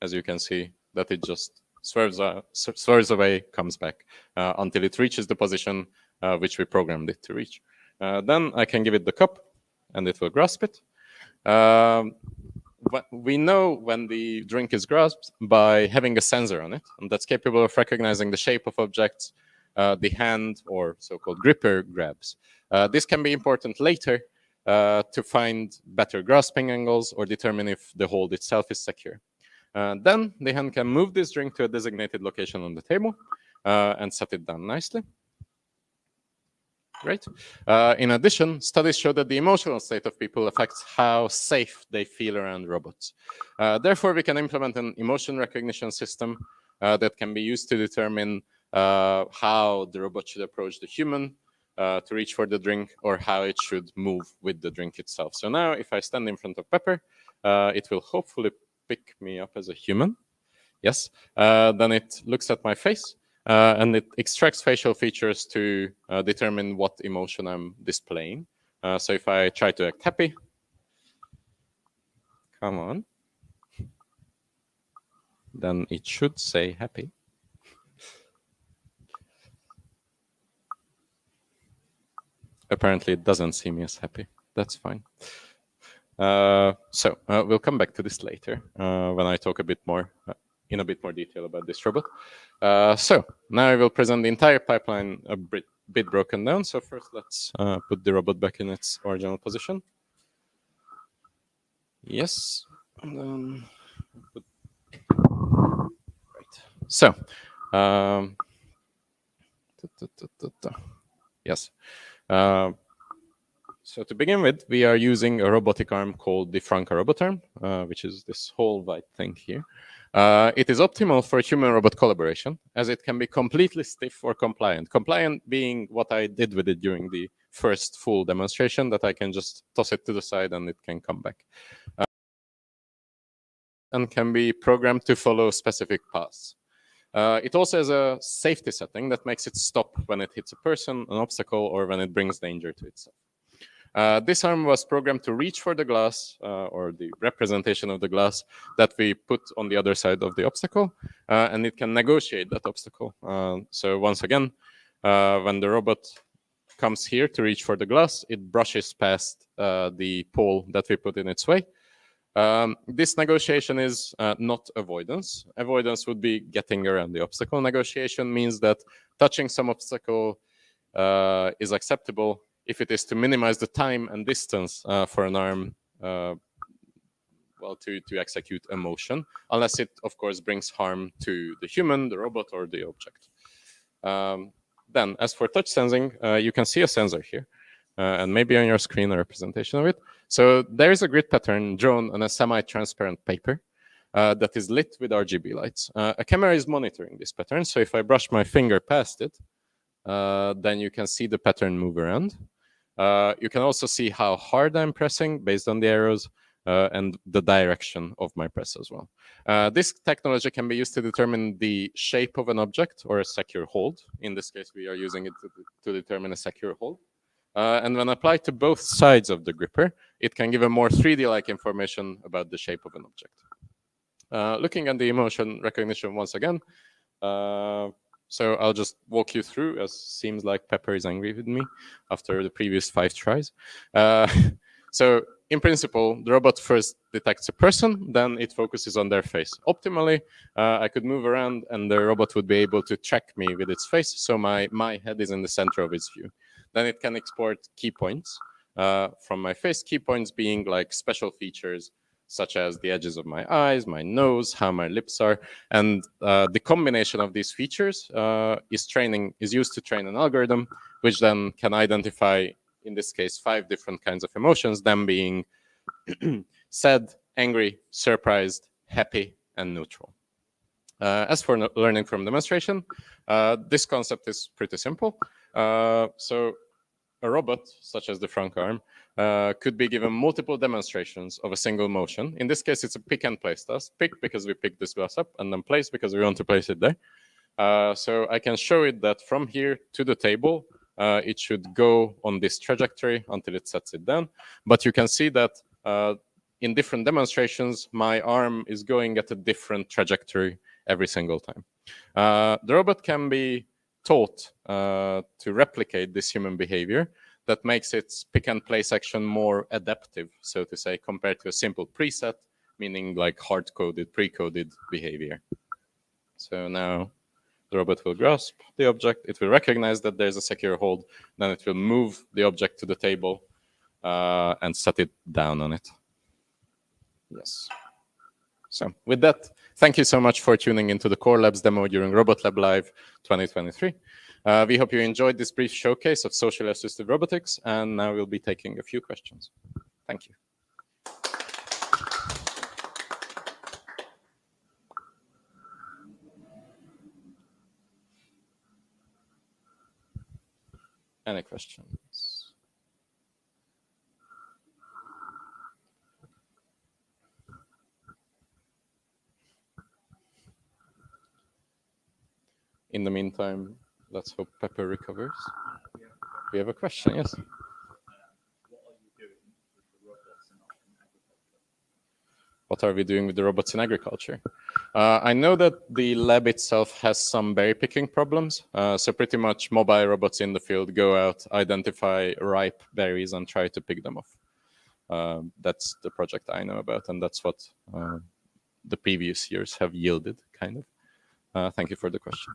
as you can see, that it just swerves away, comes back until it reaches the position which we programmed it to reach. Then I can give it the cup, and it will grasp it. We know when the drink is grasped by having a sensor on it, and that's capable of recognizing the shape of objects, the hand or so-called gripper grabs. This can be important later to find better grasping angles or determine if the hold itself is secure. Then the hand can move this drink to a designated location on the table and set it down nicely. Great. In addition, studies show that the emotional state of people affects how safe they feel around robots. Therefore, we can implement an emotion recognition system that can be used to determine how the robot should approach the human to reach for the drink, or how it should move with the drink itself. So now if I stand in front of Pepper, it will hopefully pick me up as a human. Yes. Then it looks at my face and it extracts facial features to determine what emotion I'm displaying. So if I try to act happy, come on, then it should say happy. Apparently, it doesn't see me as happy. That's fine. We'll come back to this later when I talk a bit more in a bit more detail about this robot. So now I will present the entire pipeline a bit broken down. So first, let's put the robot back in its original position. Yes. And then right. So yes. So to begin with, we are using a robotic arm called the Franca robot arm, which is this whole white thing here. It is optimal for human-robot collaboration, as it can be completely stiff or compliant. Compliant being what I did with it during the first full demonstration, that I can just toss it to the side and it can come back. And can be programmed to follow specific paths. It also has a safety setting that makes it stop when it hits a person, an obstacle, or when it brings danger to itself. This arm was programmed to reach for the glass, or the representation of the glass that we put on the other side of the obstacle, and it can negotiate that obstacle. So once again, when the robot comes here to reach for the glass, it brushes past the pole that we put in its way. This negotiation is not avoidance. Avoidance would be getting around the obstacle. Negotiation means that touching some obstacle is acceptable if it is to minimize the time and distance for an arm to execute a motion, unless it, of course, brings harm to the human, the robot, or the object. Then, as for touch sensing, you can see a sensor here, and maybe on your screen a representation of it. So there is a grid pattern drawn on a semi-transparent paper that is lit with RGB lights. A camera is monitoring this pattern, so if I brush my finger past it, then you can see the pattern move around. You can also see how hard I'm pressing based on the arrows and the direction of my press as well. This technology can be used to determine the shape of an object or a secure hold. In this case, we are using it to determine a secure hold. And when applied to both sides of the gripper, it can give a more 3D-like information about the shape of an object. Looking at the emotion recognition once again, so I'll just walk you through, as seems like Pepper is angry with me after the previous 5 tries. So in principle, the robot first detects a person, then it focuses on their face. Optimally, I could move around and the robot would be able to track me with its face, so my head is in the center of its view. Then it can export key points from my face, key points being like special features such as the edges of my eyes, my nose, how my lips are. And the combination of these features is used to train an algorithm, which then can identify, in this case, 5 different kinds of emotions, them being sad, angry, surprised, happy, and neutral. As for learning from demonstration, this concept is pretty simple. So a robot, such as the front arm, could be given multiple demonstrations of a single motion. In this case, it's a pick and place task. Pick because we pick this glass up, and then place because we want to place it there. So I can show it that from here to the table, it should go on this trajectory until it sets it down. But you can see that in different demonstrations, my arm is going at a different trajectory every single time. The robot can be taught to replicate this human behavior that makes its pick and place action more adaptive, so to say, compared to a simple preset, meaning like hard-coded, pre-coded behavior. So now the robot will grasp the object, it will recognize that there's a secure hold, then it will move the object to the table and set it down on it. Yes. So with that, thank you so much for tuning into the Core Labs demo during Robot Lab Live 2023. We hope you enjoyed this brief showcase of socially assisted robotics, and now we'll be taking a few questions. Thank you. Any questions? In the meantime, let's hope Pepper recovers. We have a question, yes? What are we doing with the robots in agriculture? I know that the lab itself has some berry picking problems. So pretty much mobile robots in the field go out, identify ripe berries and try to pick them off. That's the project I know about, and that's what the previous years have yielded, kind of. Thank you for the question.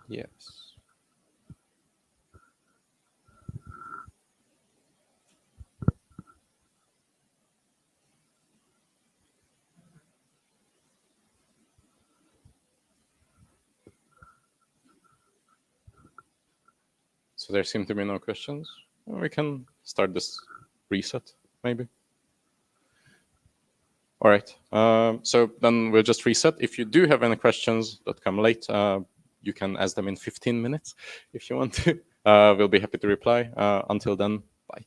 Yes. So there seem to be no questions. We can start this reset, maybe. All right. So then we'll just reset. If you do have any questions that come late, you can ask them in 15 minutes if you want to. We'll be happy to reply. Until then, bye.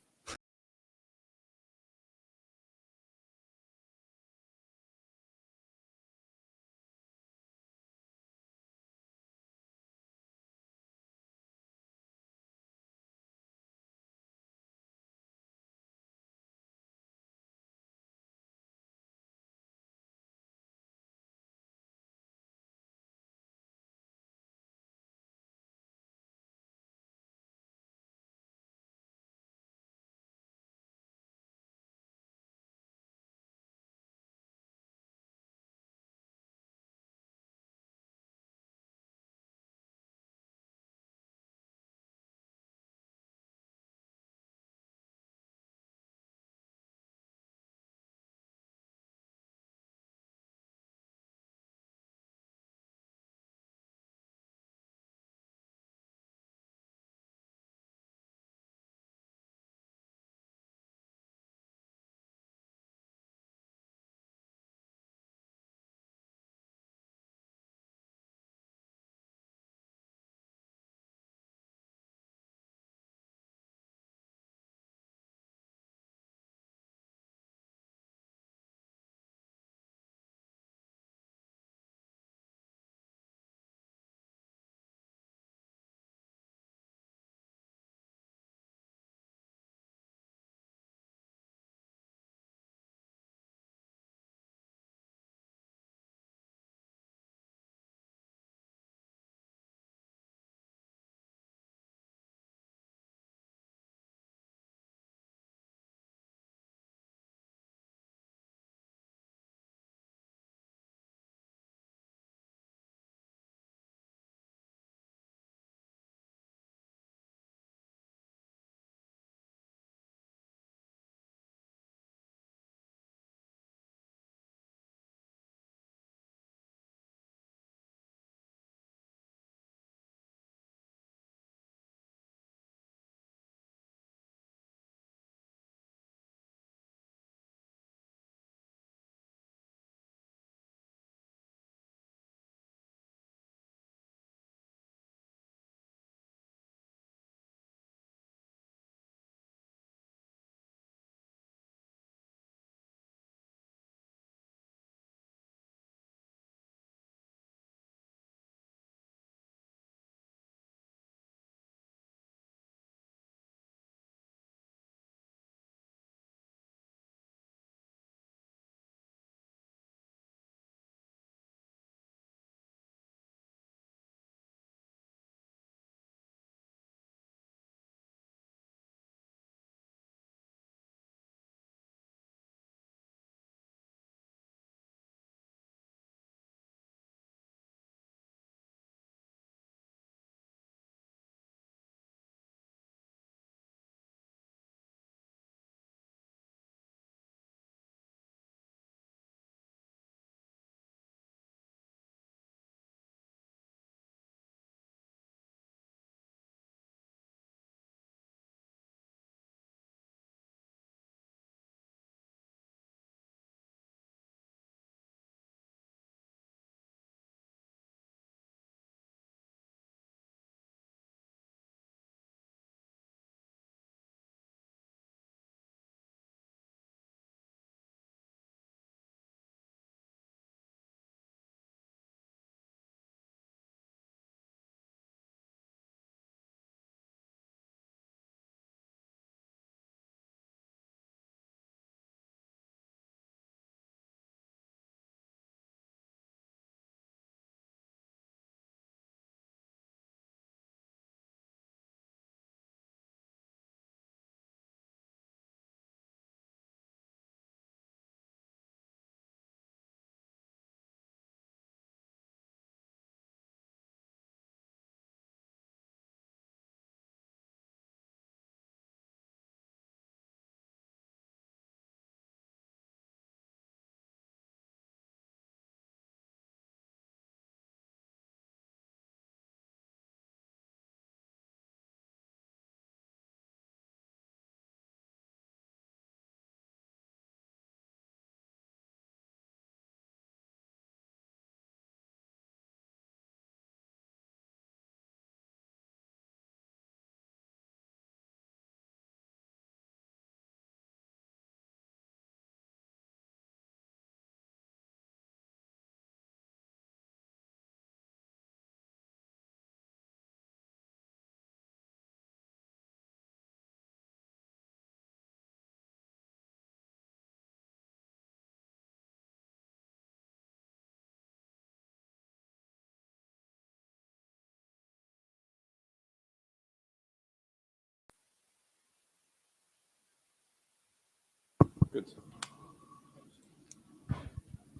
Good.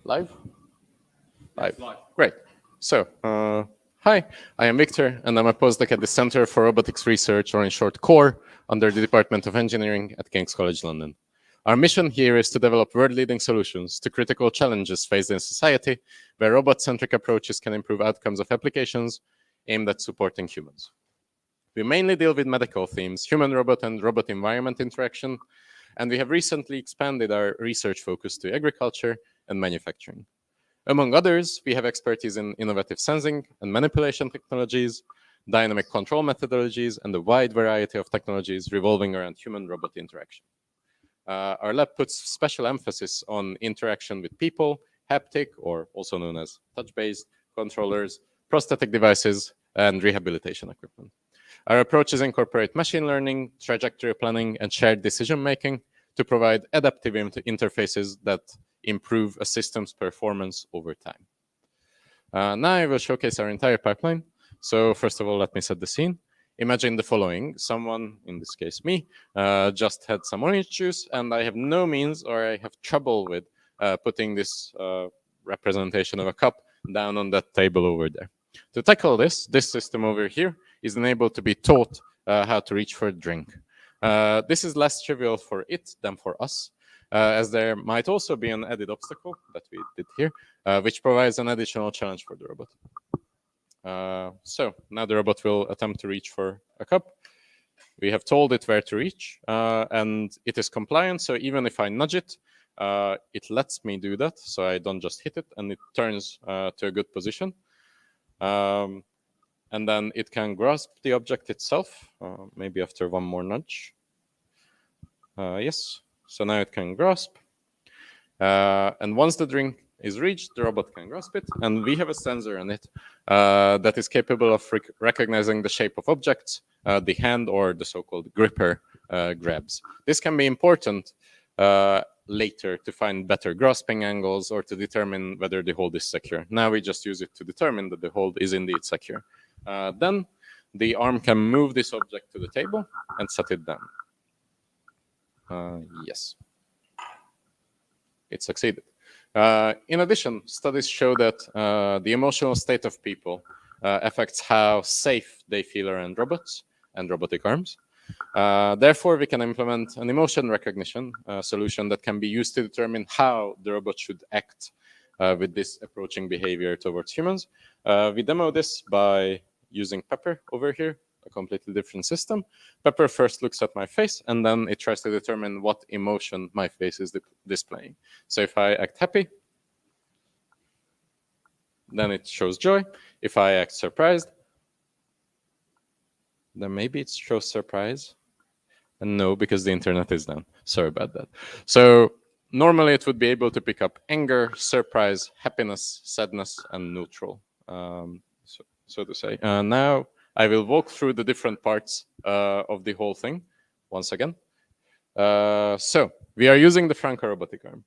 Live? Yes, live. Great. So, hi, I am Victor, and I'm a postdoc at the Center for Robotics Research, or in short, CORE, under the Department of Engineering at King's College London. Our mission here is to develop world-leading solutions to critical challenges faced in society, where robot-centric approaches can improve outcomes of applications aimed at supporting humans. We mainly deal with medical themes, human-robot and robot-environment interaction, and we have recently expanded our research focus to agriculture and manufacturing. Among others, we have expertise in innovative sensing and manipulation technologies, dynamic control methodologies, and a wide variety of technologies revolving around human-robot interaction. Our lab puts special emphasis on interaction with people, haptic, or also known as touch-based, controllers, prosthetic devices, and rehabilitation equipment. Our approaches incorporate machine learning, trajectory planning, and shared decision-making to provide adaptive interfaces that improve a system's performance over time. Now I will showcase our entire pipeline. So first of all, let me set the scene. Imagine the following. Someone, in this case me, just had some orange juice, and I have no means, or I have trouble with putting this representation of a cup down on that table over there. To tackle this system over here is enabled to be taught how to reach for a drink. This is less trivial for it than for us, as there might also be an added obstacle that we did here, which provides an additional challenge for the robot. So now the robot will attempt to reach for a cup. We have told it where to reach, and it is compliant. So even if I nudge it, it lets me do that. So I don't just hit it, and it turns to a good position. And then it can grasp the object itself, maybe after one more nudge. Yes, so now it can grasp. And once the drink is reached, the robot can grasp it, and we have a sensor on it that is capable of recognizing the shape of objects, the hand or the so-called gripper grabs. This can be important later to find better grasping angles or to determine whether the hold is secure. Now we just use it to determine that the hold is indeed secure. Then the arm can move this object to the table and set it down. Yes, it succeeded. In addition, studies show that the emotional state of people affects how safe they feel around robots and robotic arms. Therefore, we can implement an emotion recognition solution that can be used to determine how the robot should act with this approaching behavior towards humans. We demo this by using Pepper over here, a completely different system. Pepper first looks at my face, and then it tries to determine what emotion my face is displaying. So if I act happy, then it shows joy. If I act surprised, then maybe it shows surprise. And no, because the internet is down. Sorry about that. So normally it would be able to pick up anger, surprise, happiness, sadness, and neutral, so to say. Now I will walk through the different parts of the whole thing once again. So we are using the Franca robotic arm,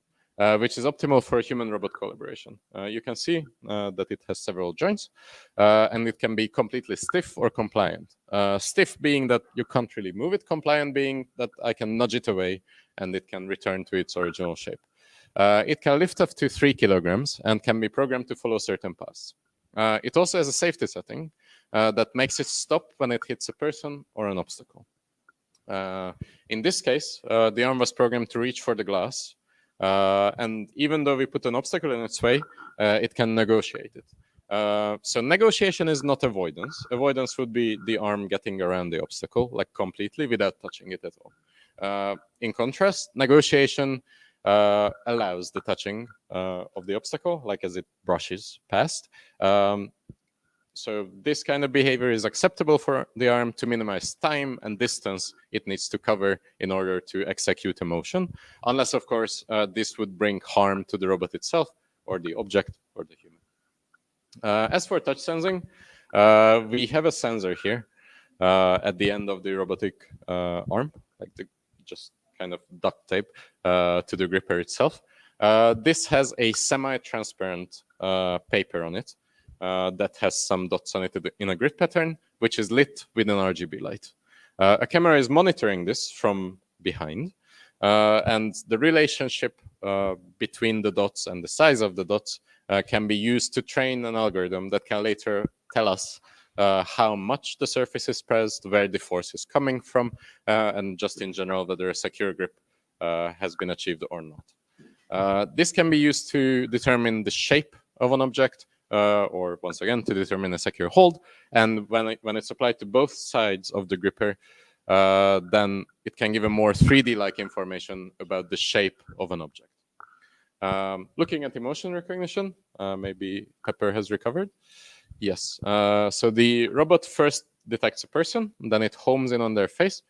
which is optimal for human-robot collaboration. You can see that it has several joints, and it can be completely stiff or compliant. Stiff being that you can't really move it, compliant being that I can nudge it away and it can return to its original shape. It can lift up to 3 kilograms and can be programmed to follow certain paths. It also has a safety setting that makes it stop when it hits a person or an obstacle. In this case, the arm was programmed to reach for the glass, and even though we put an obstacle in its way, it can negotiate it. So negotiation is not avoidance. Avoidance would be the arm getting around the obstacle, like completely without touching it at all. In contrast, negotiation allows the touching of the obstacle, like as it brushes past. So this kind of behavior is acceptable for the arm to minimize time and distance it needs to cover in order to execute a motion, unless, of course, this would bring harm to the robot itself or the object or the human. As for touch sensing, we have a sensor here at the end of the robotic arm, like just kind of duct tape to the gripper itself. This has a semi-transparent paper on it that has some dots on it in a grid pattern, which is lit with an RGB light. A camera is monitoring this from behind, And the relationship between the dots and the size of the dots can be used to train an algorithm that can later tell us how much the surface is pressed, where the force is coming from, and just in general whether a secure grip has been achieved or not. This can be used to determine the shape of an object, or once again to determine a secure hold. And when it's applied to both sides of the gripper, then it can give a more 3D-like information about the shape of an object. Looking at emotion recognition, maybe Pepper has recovered. Yes. So the robot first detects a person, then it homes in on their face,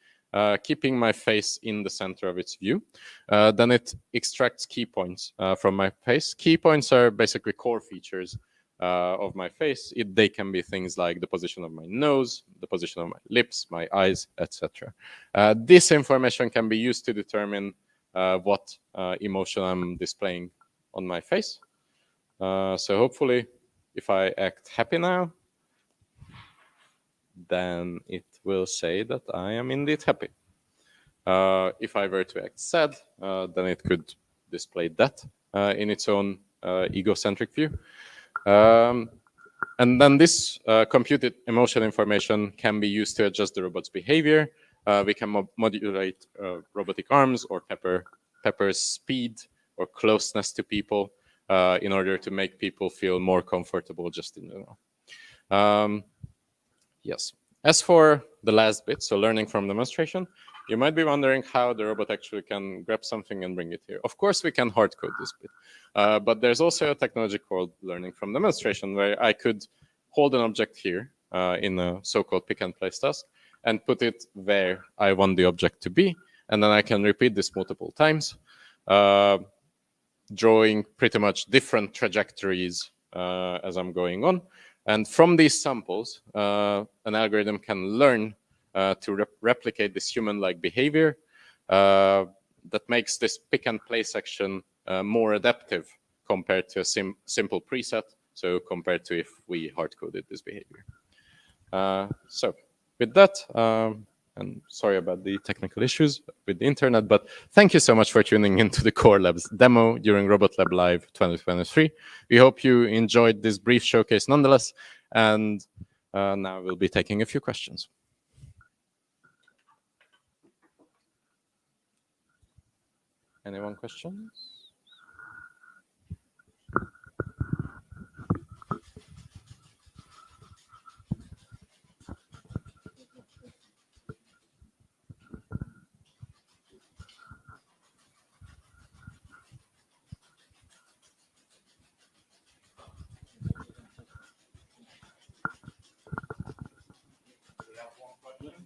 keeping my face in the center of its view. Then it extracts key points from my face. Key points are basically core features of my face. They can be things like the position of my nose, the position of my lips, my eyes, etc. This information can be used to determine what emotion I'm displaying on my face. So hopefully, if I act happy now, then it will say that I am indeed happy. If I were to act sad, then it could display that in its own egocentric view. And then this computed emotion information can be used to adjust the robot's behavior. We can modulate robotic arms or Pepper's speed or closeness to people in order to make people feel more comfortable just in general. Yes. As for the last bit, so learning from demonstration, you might be wondering how the robot actually can grab something and bring it here. Of course, we can hard code this bit, but there's also a technology called learning from demonstration where I could hold an object here in a so-called pick and place task and put it where I want the object to be. And then I can repeat this multiple times, drawing pretty much different trajectories as I'm going on. And from these samples, an algorithm can learn to replicate this human-like behavior that makes this pick and place action more adaptive compared to a simple preset, so compared to if we hard-coded this behavior. So with that, and sorry about the technical issues with the internet, but thank you so much for tuning into the Core Labs demo during Robot Lab Live 2023. We hope you enjoyed this brief showcase nonetheless, and now we'll be taking a few questions. Anyone questions?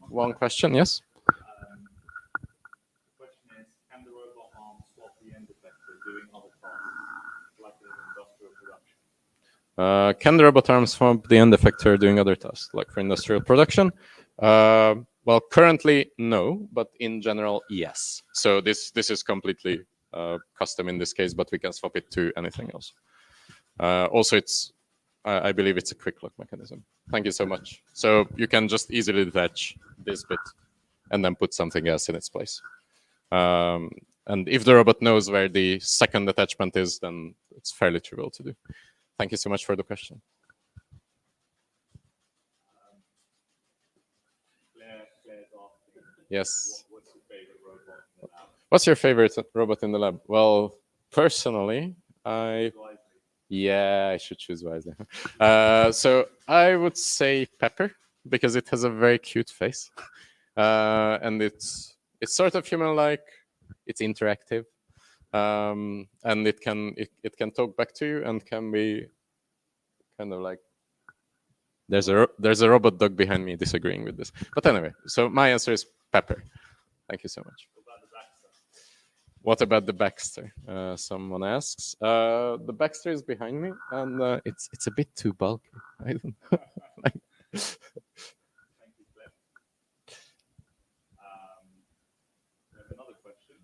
One question, yes? The question is, can the robot arm swap the end effector doing other tasks, like in industrial production? Can the robot arm swap the end effector doing other tasks, like for industrial production? Well, currently, no, but in general, yes. So this is completely custom in this case, but we can swap it to anything else. Also, I believe it's a quick lock mechanism. Thank you so much. So you can just easily detach this bit and then put something else in its place. And if the robot knows where the second attachment is, then it's fairly trivial to do. Thank you so much for the question. Claire's asking, Yes. what's your favorite robot in the lab? What's your favorite robot in the lab? Well, personally, Wisely. yeah, I should choose wisely. So I would say Pepper because it has a very cute face, and it's sort of human-like. It's interactive, and it can talk back to you and can be kind of like. There's a robot dog behind me disagreeing with this, but anyway. So my answer is Pepper. Thank you so much. What about the Baxter? Someone asks. The Baxter is behind me, and it's a bit too bulky. I don't know. Thank you, Claire. We have another question.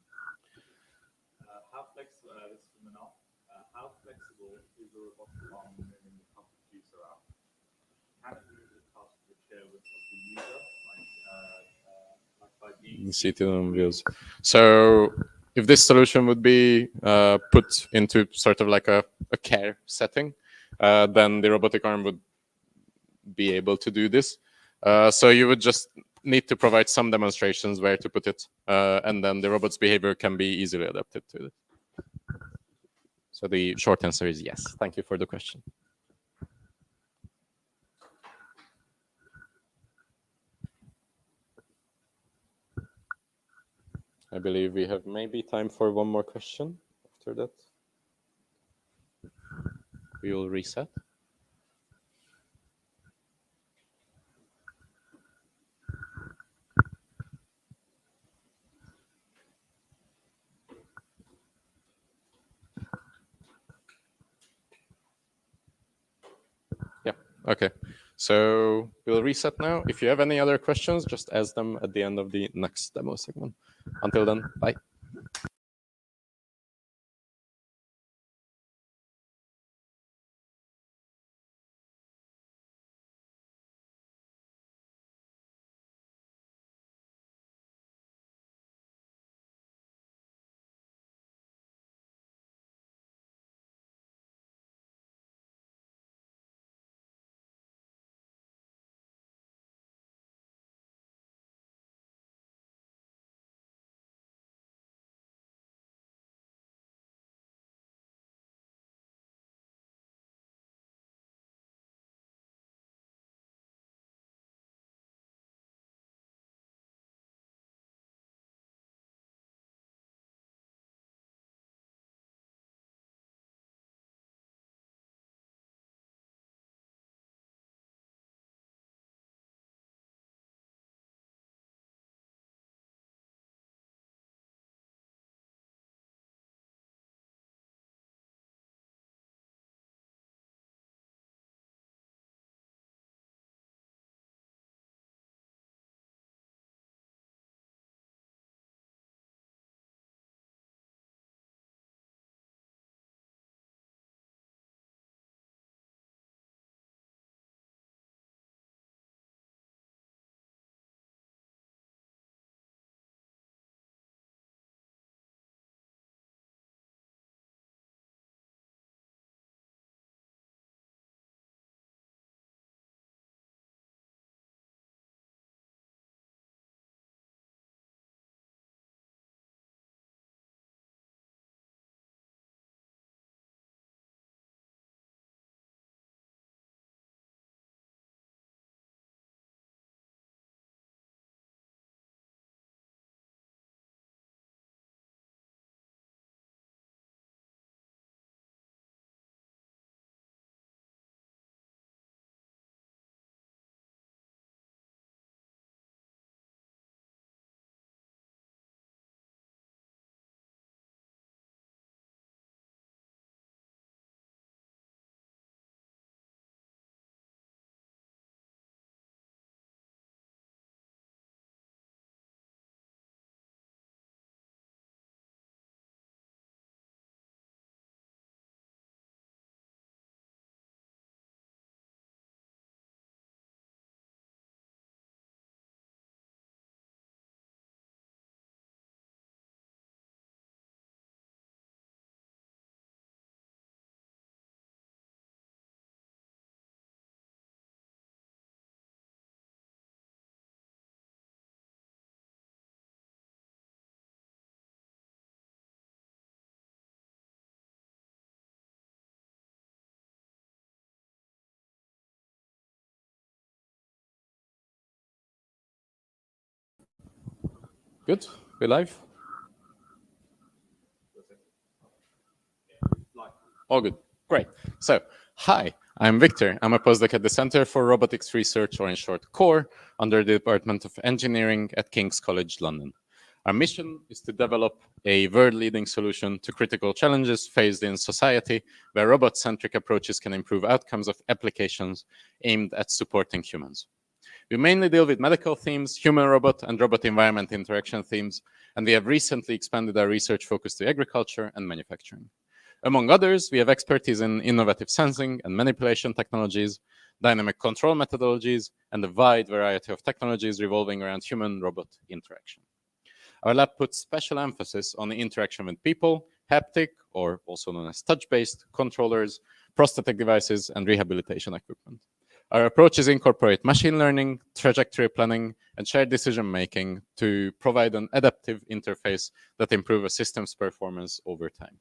How flexible? This is from Manal. How flexible is the robotic arm when moving the pump producer out? Can it move the task to the chair of the user, like by being You see it on wheels. So if this solution would be put into sort of like a care setting, then the robotic arm would be able to do this. So you would just need to provide some demonstrations where to put it, and then the robot's behavior can be easily adapted to it. So the short answer is yes. Thank you for the question. I believe we have maybe time for one more question. After that, we will reset. Yeah, okay. So we'll reset now. If you have any other questions, just ask them at the end of the next demo segment. Until then, bye. Good? We live? All good. Great. So, hi, I'm Victor. I'm a postdoc at the Center for Robotics Research, or in short, CORE, under the Department of Engineering at King's College London. Our mission is to develop a world-leading solution to critical challenges faced in society, where robot-centric approaches can improve outcomes of applications aimed at supporting humans. We mainly deal with medical themes, human-robot, and robot-environment interaction themes, and we have recently expanded our research focus to agriculture and manufacturing. Among others, we have expertise in innovative sensing and manipulation technologies, dynamic control methodologies, and a wide variety of technologies revolving around human-robot interaction. our lab puts special emphasis on the interaction with people, haptic, or also known as touch-based, controllers, prosthetic devices, and rehabilitation equipment. Our approaches incorporate machine learning, trajectory planning, and shared decision-making to provide an adaptive interface that improves a system's performance over time.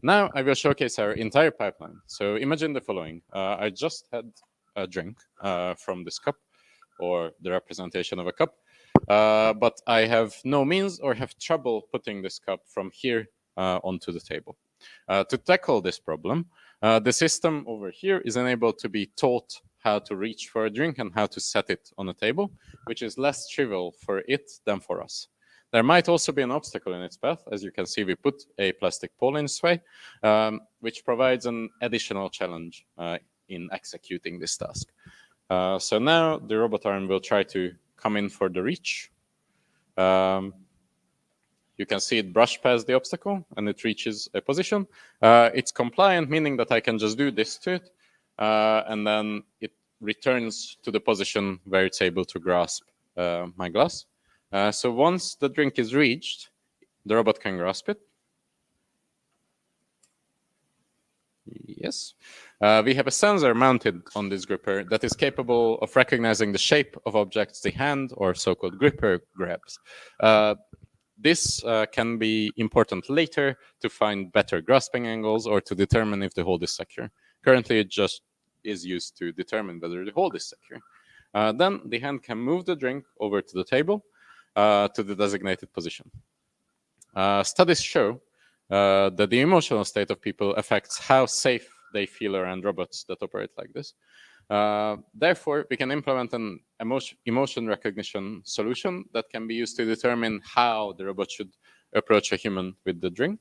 Now I will showcase our entire pipeline. So imagine the following. I just had a drink from this cup, or the representation of a cup, but I have no means or have trouble putting this cup from here onto the table. To tackle this problem, the system over here is enabled to be taught how to reach for a drink and how to set it on a table, which is less trivial for it than for us. There might also be an obstacle in its path. As you can see, we put a plastic pole in its way, which provides an additional challenge in executing this task. So now the robot arm will try to come in for the reach. You can see it brush past the obstacle and it reaches a position. It's compliant, meaning that I can just do this to it, and then it returns to the position where it's able to grasp my glass. So once the drink is reached, the robot can grasp it. Yes. We have a sensor mounted on this gripper that is capable of recognizing the shape of objects the hand, or so-called gripper, grabs. This can be important later to find better grasping angles or to determine if the hold is secure. Currently, it just is used to determine whether the hold is secure. Then the hand can move the drink over to the table to the designated position. Studies show that the emotional state of people affects how safe they feel around robots that operate like this. Therefore, we can implement an emotion recognition solution that can be used to determine how the robot should approach a human with the drink.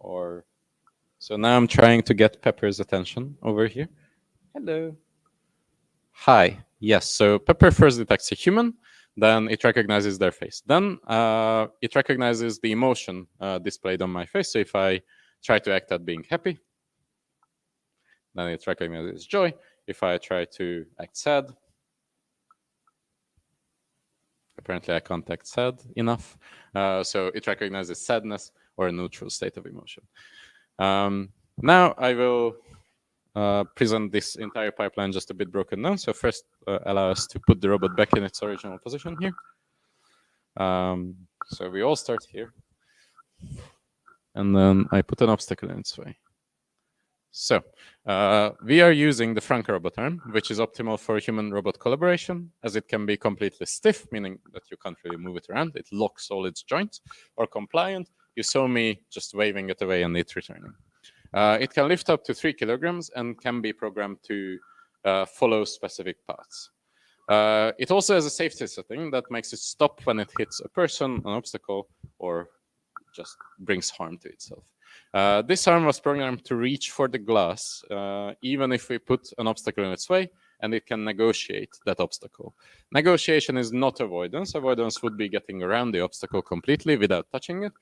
So now I'm trying to get Pepper's attention over here. Hello. Hi. Yes. So Pepper first detects a human, then it recognizes their face. Then it recognizes the emotion displayed on my face. So if I try to act at being happy, then it recognizes joy. If I try to act sad, apparently I can't act sad enough. So it recognizes sadness or a neutral state of emotion. Now I will present this entire pipeline just a bit broken down. So first, allow us to put the robot back in its original position here. So we all start here. And then I put an obstacle in its way. So we are using the Franke robot arm, which is optimal for human-robot collaboration, as it can be completely stiff, meaning that you can't really move it around. It locks all its joints, or compliant. You saw me just waving it away and it returning. It can lift up to 3 kilograms and can be programmed to follow specific paths. It also has a safety setting that makes it stop when it hits a person, an obstacle, or just brings harm to itself. This arm was programmed to reach for the glass, even if we put an obstacle in its way, and it can negotiate that obstacle. Negotiation is not avoidance. Avoidance would be getting around the obstacle completely without touching it,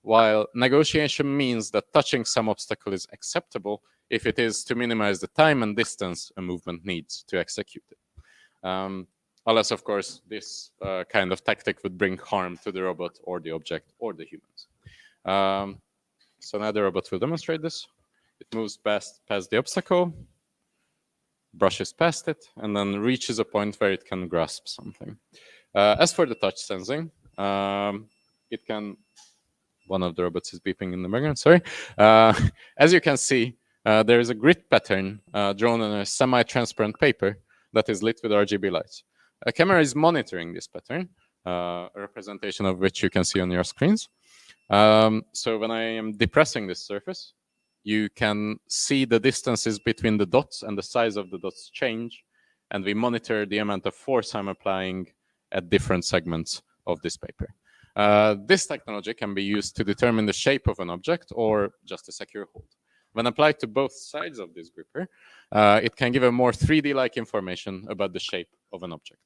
while negotiation means that touching some obstacle is acceptable if it is to minimize the time and distance a movement needs to execute it. Unless, of course, this kind of tactic would bring harm to the robot or the object or the humans. So now the robot will demonstrate this. It moves past the obstacle, brushes past it, and then reaches a point where it can grasp something. As for the touch sensing, it can... One of the robots is beeping in the background, sorry. As you can see, there is a grid pattern drawn on a semi-transparent paper that is lit with RGB lights. A camera is monitoring this pattern, a representation of which you can see on your screens. So when I am depressing this surface, you can see the distances between the dots and the size of the dots change, and we monitor the amount of force I'm applying at different segments of this paper. This technology can be used to determine the shape of an object or just a secure hold. When applied to both sides of this gripper, it can give a more 3D-like information about the shape of an object.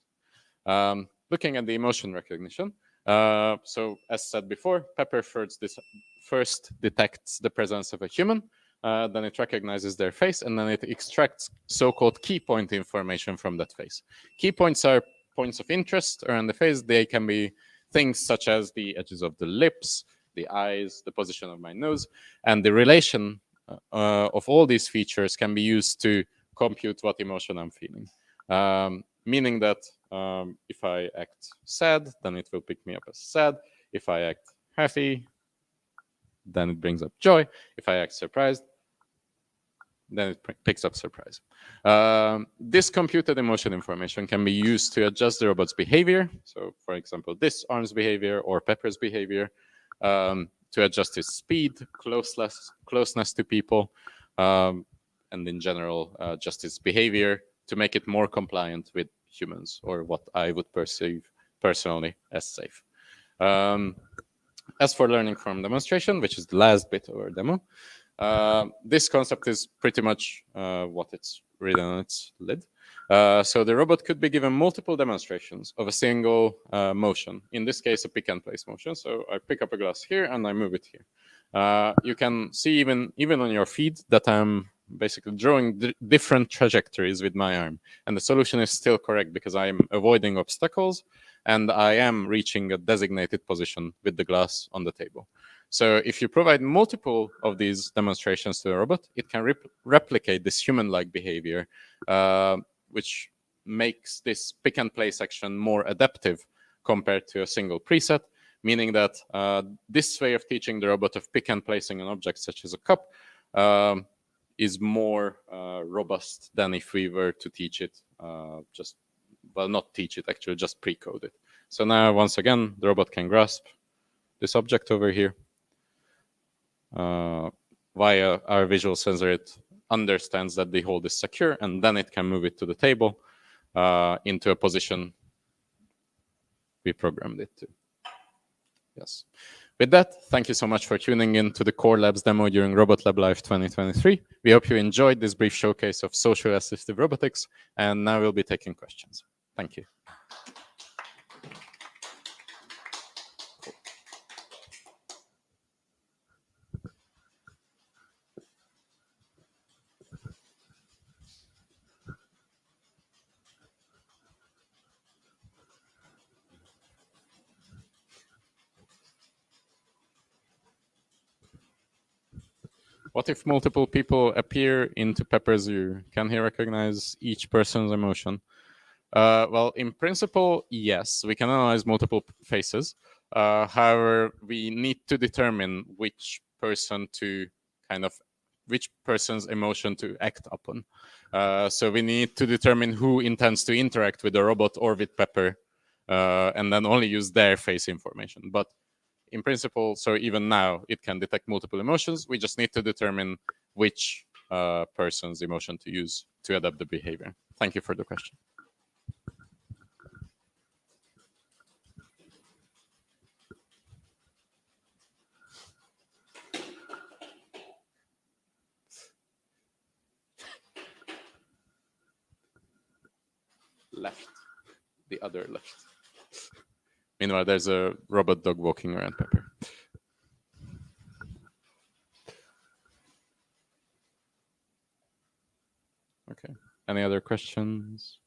Looking at the emotion recognition, so as said before, Pepper first detects the presence of a human, then it recognizes their face, and then it extracts so-called key point information from that face. Key points are points of interest around the face. They can be things such as the edges of the lips, the eyes, the position of my nose, and the relation of all these features can be used to compute what emotion I'm feeling. Meaning that if I act sad, then it will pick me up as sad. If I act happy, then it brings up joy. If I act surprised, then it picks up surprise. This computed emotion information can be used to adjust the robot's behavior. So, for example, this arm's behavior or Pepper's behavior, to adjust his speed, closeness to people, and in general, just his behavior to make it more compliant with humans, or what I would perceive personally as safe. As for learning from demonstration, which is the last bit of our demo, this concept is pretty much what it's written on its lid. So the robot could be given multiple demonstrations of a single motion. In this case, a pick and place motion. So I pick up a glass here and I move it here. You can see even on your feed that I'm basically drawing different trajectories with my arm. And the solution is still correct because I'm avoiding obstacles and I am reaching a designated position with the glass on the table. So if you provide multiple of these demonstrations to a robot, it can replicate this human-like behavior, which makes this pick and place action more adaptive compared to a single preset, meaning that this way of teaching the robot of pick and placing an object such as a cup is more robust than if we were to teach it not teach it, actually just pre-code it. So now, once again, the robot can grasp this object over here. Via our visual sensor, it understands that the hold is secure, and then it can move it to the table into a position we programmed it to. Yes. With that, thank you so much for tuning in to the Core Labs demo during Robot Lab Live 2023. We hope you enjoyed this brief showcase of social assistive robotics, and now we'll be taking questions. Thank you. What if multiple people appear into Pepper's view? Can he recognize each person's emotion? Well, in principle, yes, we can analyze multiple faces. However, we need to determine which person's emotion to act upon. So we need to determine who intends to interact with the robot or with Pepper, and then only use their face information. But in principle, so even now, it can detect multiple emotions. We just need to determine which person's emotion to use to adapt the behavior. Thank you for the question. Left. The other left. Meanwhile, there's a robot dog walking around Pepper. Okay. Any other questions?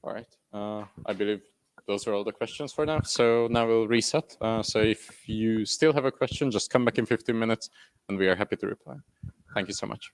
All right. I believe those are all the questions for now. So now we'll reset. So if you still have a question, just come back in 15 minutes and we are happy to reply. Thank you so much.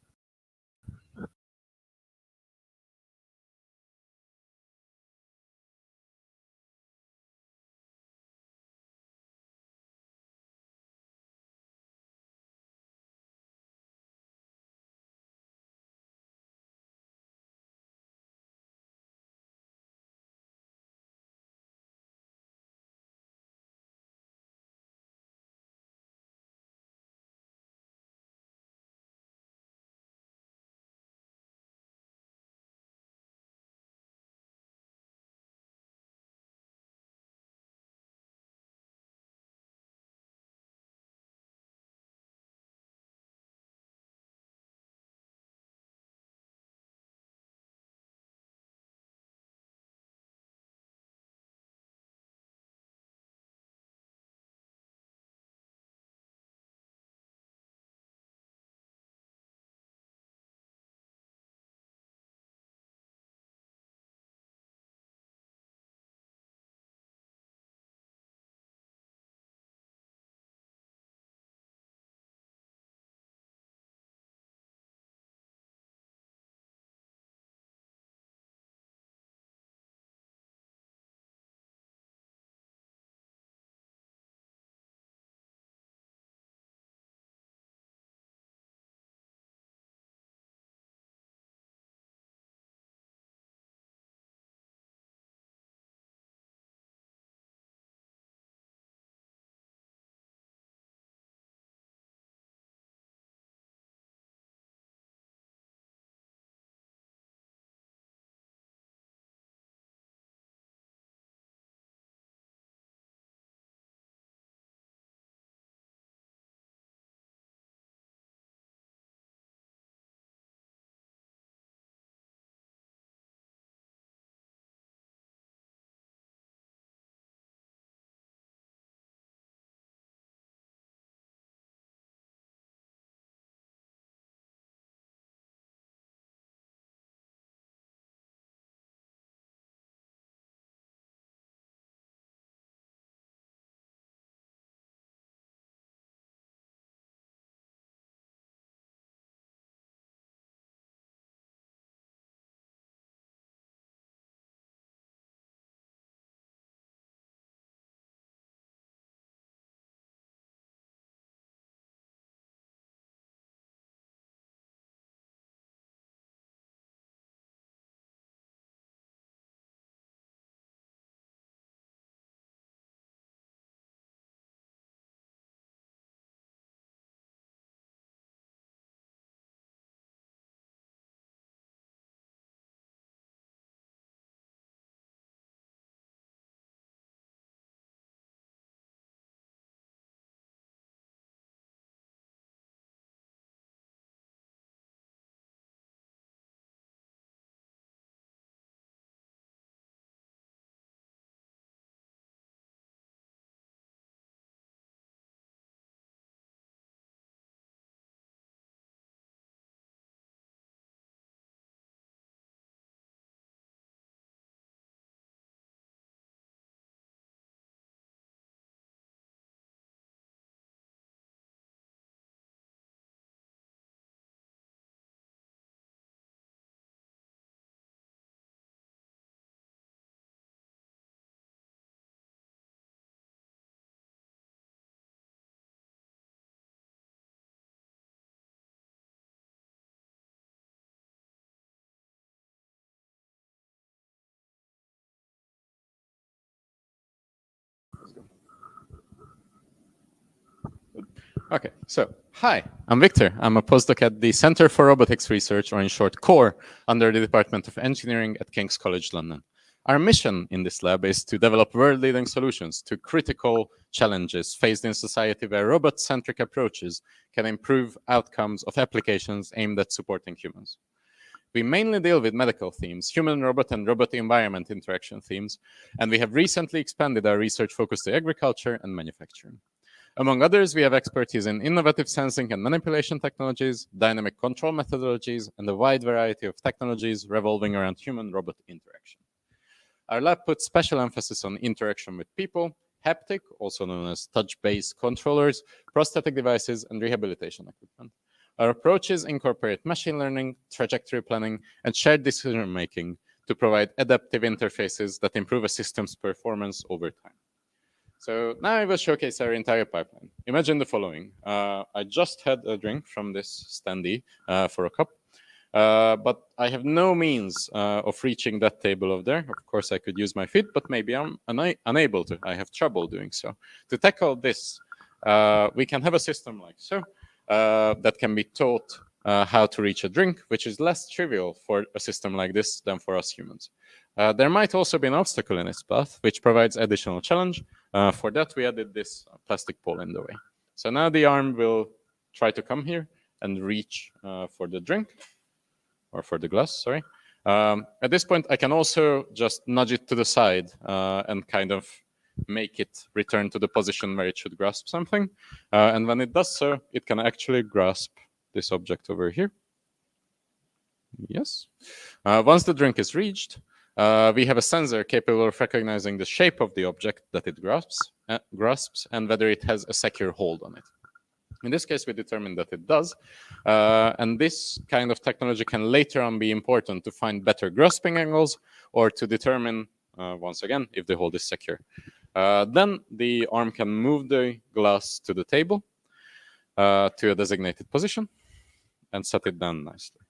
Okay, so hi, I'm Victor. I'm a postdoc at the Center for Robotics Research, or in short, CORE, under the Department of Engineering at King's College London. Our mission in this lab is to develop world-leading solutions to critical challenges faced in society where robot-centric approaches can improve outcomes of applications aimed at supporting humans. We mainly deal with medical themes, human-robot and robot-environment interaction themes, and we have recently expanded our research focus to agriculture and manufacturing. Among others, we have expertise in innovative sensing and manipulation technologies, dynamic control methodologies, and a wide variety of technologies revolving around human-robot interaction. Our lab puts special emphasis on interaction with people, haptic, also known as touch-based controllers, prosthetic devices, and rehabilitation equipment. Our approaches incorporate machine learning, trajectory planning, and shared decision-making to provide adaptive interfaces that improve a system's performance over time. So now I will showcase our entire pipeline. Imagine the following. I just had a drink from this standee for a cup, but I have no means of reaching that table over there. Of course, I could use my feet, but maybe I'm unable to. I have trouble doing so. To tackle this, we can have a system like so that can be taught how to reach a drink, which is less trivial for a system like this than for us humans. There might also be an obstacle in its path, which provides additional challenge. For that, we added this plastic pole in the way. So now the arm will try to come here and reach for the drink, or for the glass, sorry. At this point, I can also just nudge it to the side and kind of make it return to the position where it should grasp something. And when it does so, it can actually grasp this object over here. Yes. Once the drink is reached, we have a sensor capable of recognizing the shape of the object that it grasps and whether it has a secure hold on it. In this case, we determined that it does. And this kind of technology can later on be important to find better grasping angles or to determine, once again, if the hold is secure. Then the arm can move the glass to the table to a designated position and set it down nicely.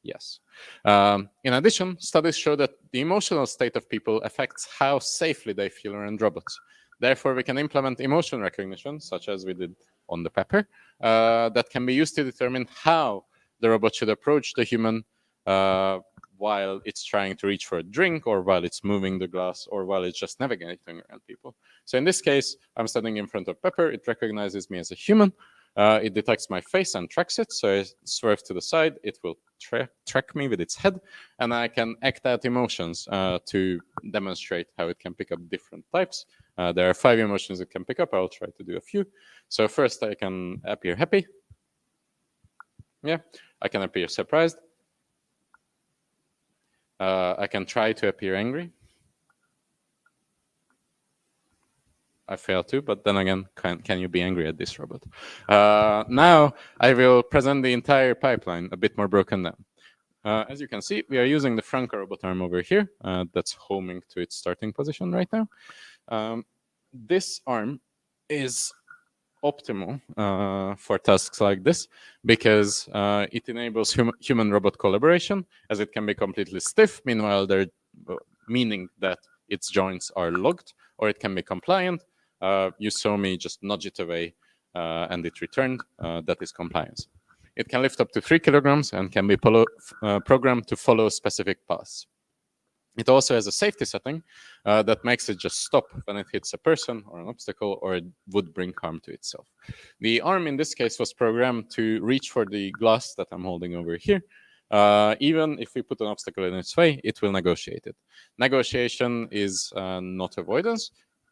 Yes. In addition, studies show that the emotional state of people affects how safely they feel around robots. Therefore, we can implement emotion recognition, such as we did on the pepper, that can be used to determine how the robot should approach the human while it's trying to reach for a drink, or while it's moving the glass, or while it's just navigating around people. So in this case, I'm standing in front of Pepper. It recognizes me as a human. It detects my face and tracks it. So I swerve to the side. It will track me with its head. And I can act out emotions to demonstrate how it can pick up different types. There are 5 emotions it can pick up. I'll try to do a few. So first, I can appear happy. Yeah, I can appear surprised. I can try to appear angry. I fail to, but then again, can you be angry at this robot? Now I will present the entire pipeline a bit more broken down. As you can see, we are using the Franca robot arm over here. That's homing to its starting position right now. This arm is optimal for tasks like this because it enables human-robot collaboration, as it can be completely stiff, meaning that its joints are locked, or it can be compliant. You saw me just nudge it away and it returned. That is compliance. It can lift up to 3 kilograms and can be programmed to follow specific paths. It also has a safety setting that makes it just stop when it hits a person or an obstacle, or it would bring harm to itself. The arm in this case was programmed to reach for the glass that I'm holding over here. Even if we put an obstacle in its way, it will negotiate it. Negotiation is not avoidance.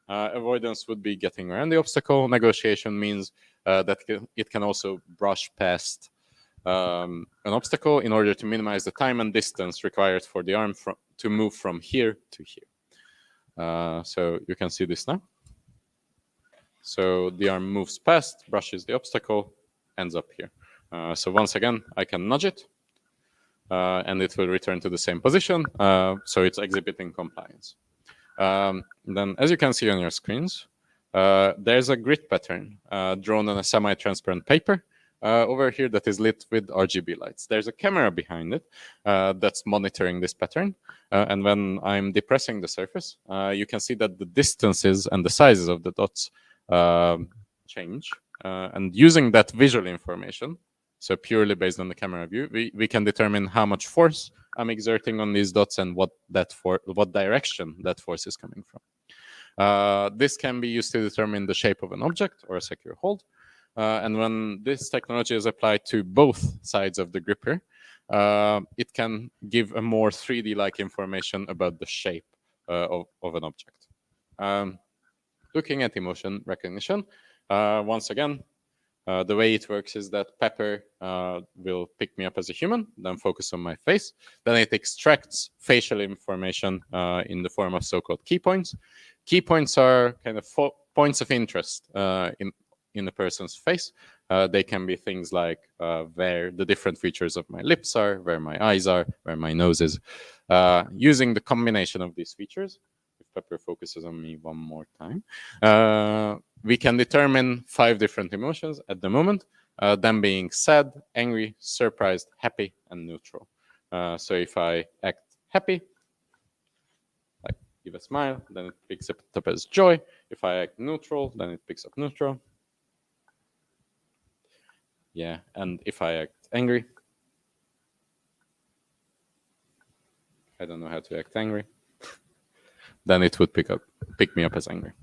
Avoidance would be getting around the obstacle. Negotiation means that it can also brush past an obstacle in order to minimize the time and distance required for the arm to move from here to here. So you can see this now. So the arm moves past, brushes the obstacle, ends up here. So once again, I can nudge it, and it will return to the same position. So it's exhibiting compliance. Then, as you can see on your screens, there's a grid pattern drawn on a semi-transparent paper over here that is lit with RGB lights. There's a camera behind it that's monitoring this pattern. And when I'm depressing the surface, you can see that the distances and the sizes of the dots change And using that visual information, so purely based on the camera view, we can determine how much force I'm exerting on these dots and what direction that force is coming from. This can be used to determine the shape of an object or a secure hold. And when this technology is applied to both sides of the gripper, it can give a more 3D-like information about the shape of an object. Looking at emotion recognition, once again, the way it works is that Pepper will pick me up as a human, then focus on my face. Then it extracts facial information in the form of so-called key points. Key points are kind of points of interest in a person's face. They can be things like where the different features of my lips are, where my eyes are, where my nose is. Using the combination of these features, if Pepper focuses on me one more time, we can determine 5 different emotions at the moment, them being sad, angry, surprised, happy, and neutral. So if I act happy, like give a smile, then it picks it up as joy. If I act neutral, then it picks up neutral. Yeah, and if I act angry, I don't know how to act angry, then it would pick me up as angry.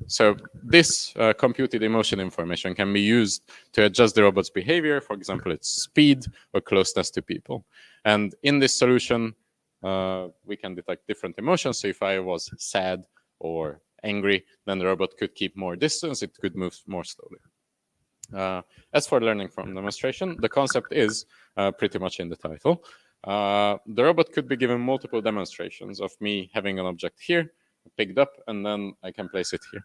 So this computed emotion information can be used to adjust the robot's behavior, for example, its speed or closeness to people. And in this solution, we can detect different emotions. So if I was sad or angry, then the robot could keep more distance, it could move more slowly. As for learning from demonstration, the concept is pretty much in the title. The robot could be given multiple demonstrations of me having an object here, picked up, and then I can place it here.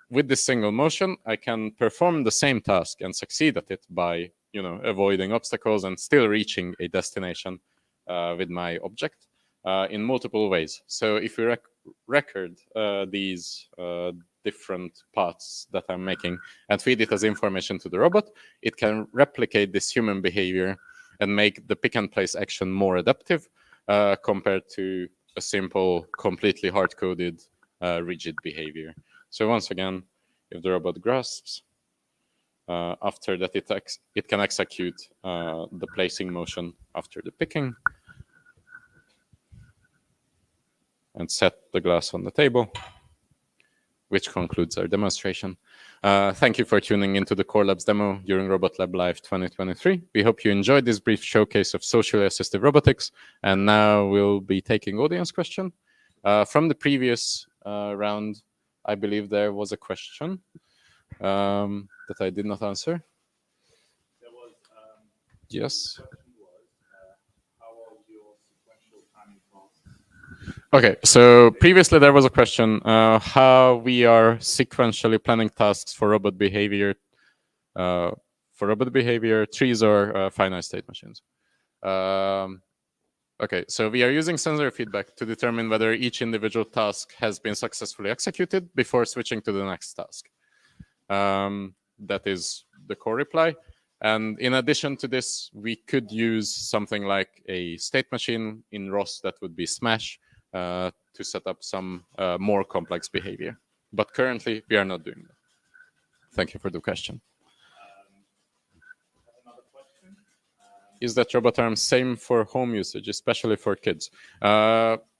With this single motion, I can perform the same task and succeed at it by, avoiding obstacles and still reaching a destination with my object in multiple ways. So if we record these different paths that I'm making and feed it as information to the robot, it can replicate this human behavior and make the pick and place action more adaptive compared to a simple, completely hard-coded, rigid behavior. So once again, if the robot grasps, after that it can execute the placing motion after the picking and set the glass on the table, which concludes our demonstration. Thank you for tuning into the Core Labs demo during Robot Lab Live 2023. We hope you enjoyed this brief showcase of socially assistive robotics. And now we'll be taking audience question. From the previous round, I believe there was a question that I did not answer. There was, yes. the question was, how are your sequential planning tasks? Okay, so previously there was a question how we are sequentially planning tasks for robot behavior, trees, or finite state machines. Okay, so we are using sensor feedback to determine whether each individual task has been successfully executed before switching to the next task. That is the core reply. And in addition to this, we could use something like a state machine in ROS that would be Smash to set up some more complex behavior. But currently, we are not doing that. Thank you for the question. Another question. Is that robot arm same for home usage, especially for kids?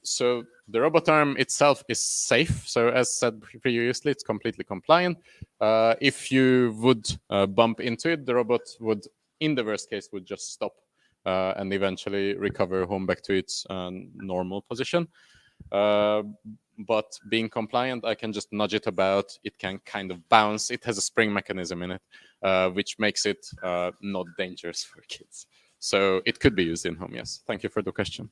So the robot arm itself is safe. So as said previously, it's completely compliant. If you would bump into it, the robot would, in the worst case, would just stop and eventually recover home back to its normal position. But being compliant, I can just nudge it about. It can kind of bounce. It has a spring mechanism in it, which makes it not dangerous for kids. So it could be used in home, yes. Thank you for the question.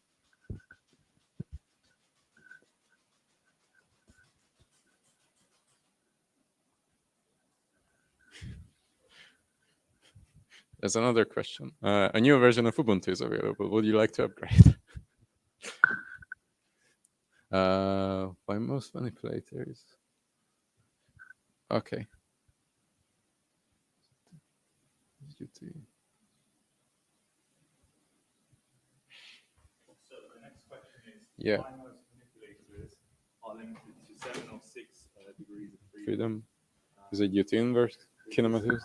There's another question. A new version of Ubuntu is available. Would you like to upgrade? By most manipulators. Okay. So the next question is, Yeah. why most manipulators are limited to 7 or 6 degrees of freedom? Freedom. Is it due to inverse kinematics?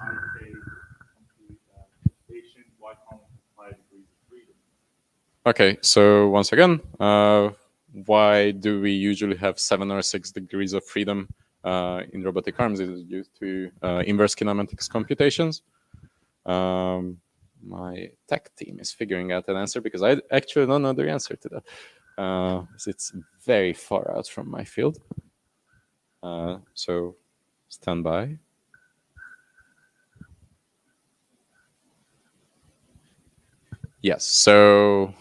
Computation, why can't we have higher degrees of freedom? Okay, so once again, why do we usually have 7 or 6 degrees of freedom in robotic arms? Is it due to inverse kinematics computations? My tech team is figuring out an answer because I actually don't know the answer to that. It's very far out from my field. So stand by. Yes, so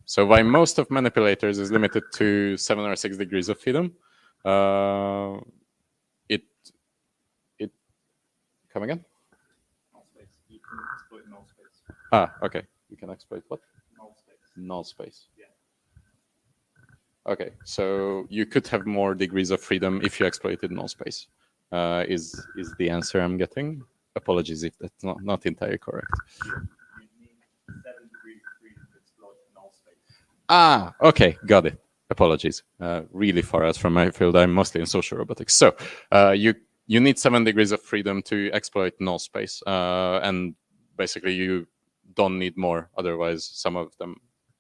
so why most of manipulators is limited to 7 or 6 degrees of freedom. It come again? Null space. You can exploit null space. Okay. You can exploit what? Null space. Null space. Yeah. Okay, so you could have more degrees of freedom if you exploited null space. Is the answer I'm getting? Apologies if that's not entirely correct. You need 7 degrees of freedom to exploit null space. Okay, got it. Apologies. Really far out from my field. I'm mostly in social robotics. So you need 7 degrees of freedom to exploit null space, and basically you don't need more. Otherwise, some of them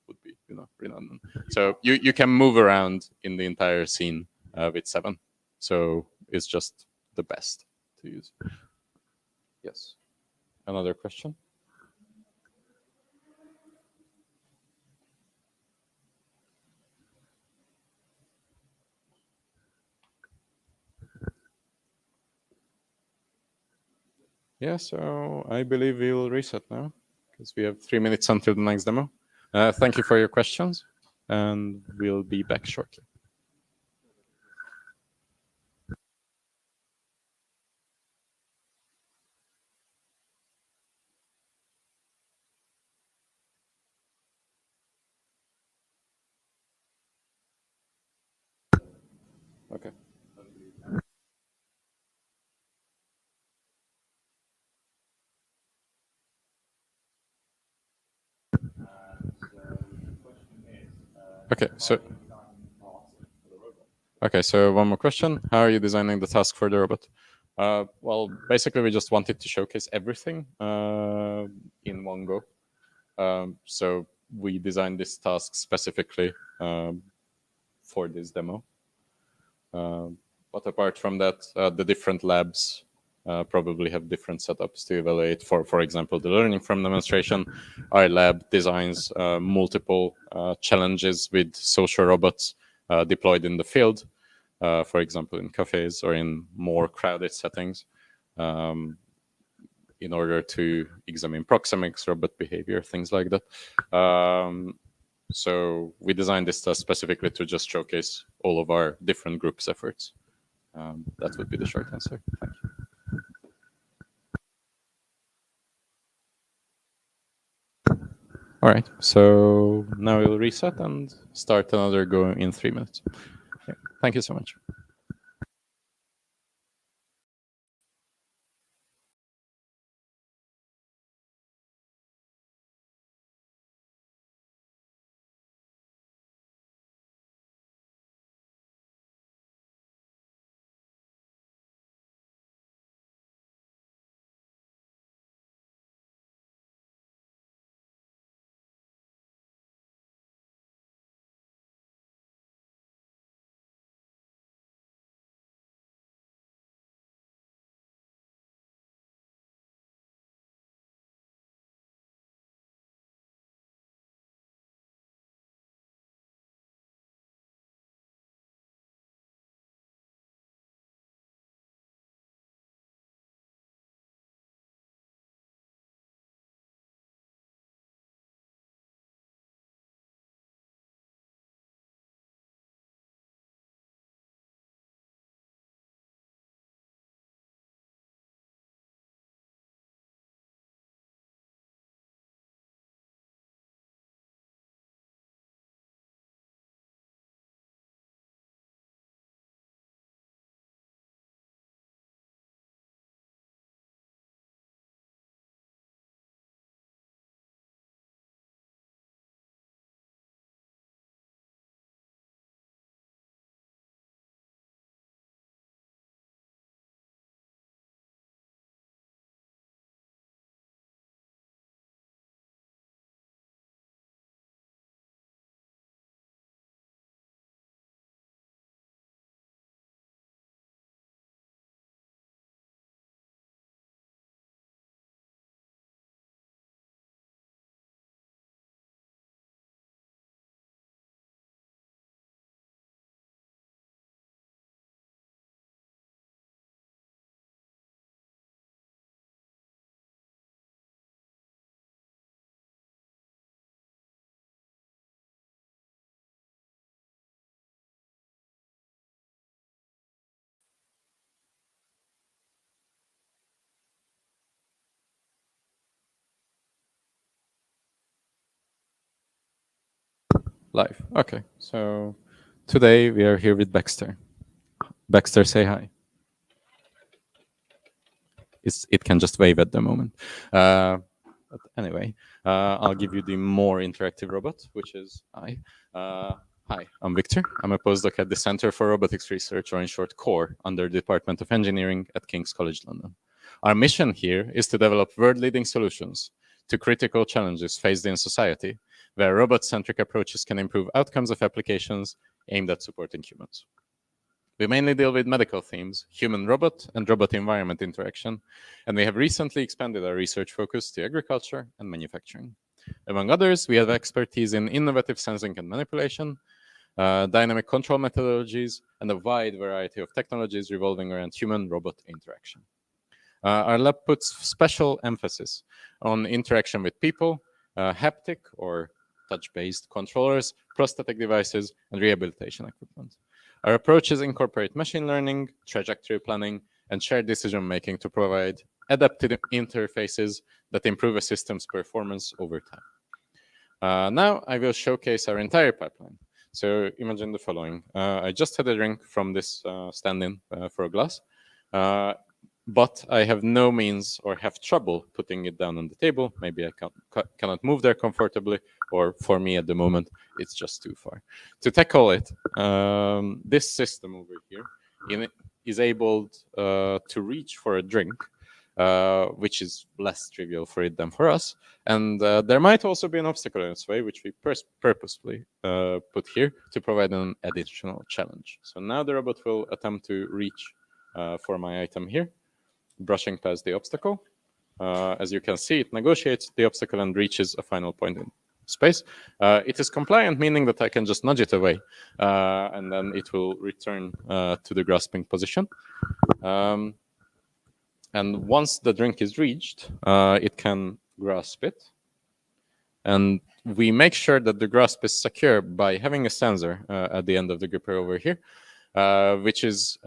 would be redundant. So you can move around in the entire scene with 7. So it's just the best to use. Yes. Another question? Yeah, so I believe we will reset now because we have 3 minutes until the next demo. Thank you for your questions, and we'll be back shortly. Okay. Okay, so one more question. How are you designing the task for the robot? Well, basically, we just wanted to showcase everything in one go. So we designed this task specifically for this demo. But apart from that, the different labs probably have different setups to evaluate. For example, the learning from demonstration, our lab designs multiple challenges with social robots deployed in the field, for example, in cafes or in more crowded settings, in order to examine proxemics, robot behavior, things like that. So we designed this test specifically to just showcase all of our different groups' efforts. That would be the short answer. Thank you. All right, so now we'll reset and start another go in 3 minutes. Okay. Thank you so much. Live. Okay. So today we are here with Baxter. Baxter, say hi. It can just wave at the moment. But anyway, I'll give you the more interactive robot, which is I. Hi, I'm Victor. I'm a postdoc at the Center for Robotics Research, or in short, CORE, under the Department of Engineering at King's College London. Our mission here is to develop world-leading solutions to critical challenges faced in society, where robot-centric approaches can improve outcomes of applications aimed at supporting humans. We mainly deal with medical themes, human-robot, and robot-environment interaction, and we have recently expanded our research focus to agriculture and manufacturing. Among others, we have expertise in innovative sensing and manipulation, dynamic control methodologies, and a wide variety of technologies revolving around human-robot interaction. Our lab puts special emphasis on interaction with people, haptic or touch-based controllers, prosthetic devices, and rehabilitation equipment. Our approaches incorporate machine learning, trajectory planning, and shared decision-making to provide adaptive interfaces that improve a system's performance over time. Now I will showcase our entire pipeline. So imagine the following. I just had a drink from this stand-in for a glass, but I have no means or have trouble putting it down on the table. Maybe I cannot move there comfortably, or for me at the moment, it's just too far. To tackle it, this system over here is able to reach for a drink, which is less trivial for it than for us. And there might also be an obstacle in its way, which we purposefully put here to provide an additional challenge. So now the robot will attempt to reach for my item here, brushing past the obstacle. As you can see, it negotiates the obstacle and reaches a final point in space. It is compliant, meaning that I can just nudge it away, and then it will return to the grasping position. And once the drink is reached, it can grasp it. And we make sure that the grasp is secure by having a sensor at the end of the gripper over here, which is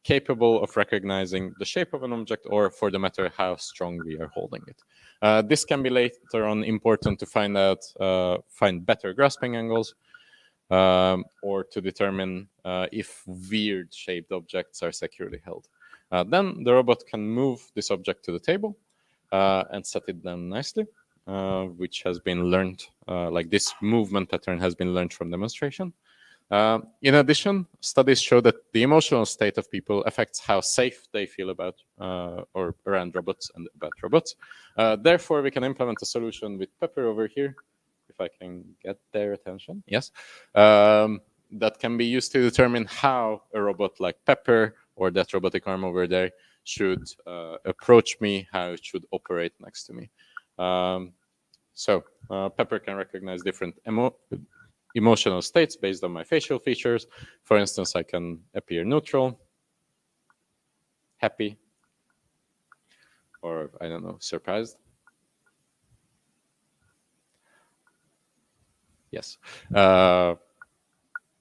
capable of recognizing the shape of an object, or for the matter, how strong we are holding it. This can be later on important to find better grasping angles, or to determine if weird shaped objects are securely held. Then the robot can move this object to the table and set it down nicely, which has been learned, like this movement pattern has been learned from demonstration. In addition, studies show that the emotional state of people affects how safe they feel about or around robots and about robots. Therefore, we can implement a solution with Pepper over here, if I can get their attention. Yes, that can be used to determine how a robot like Pepper or that robotic arm over there should approach me, how it should operate next to me. So Pepper can recognize different emotional states based on my facial features. For instance, I can appear neutral, happy, or I don't know, surprised. Yes.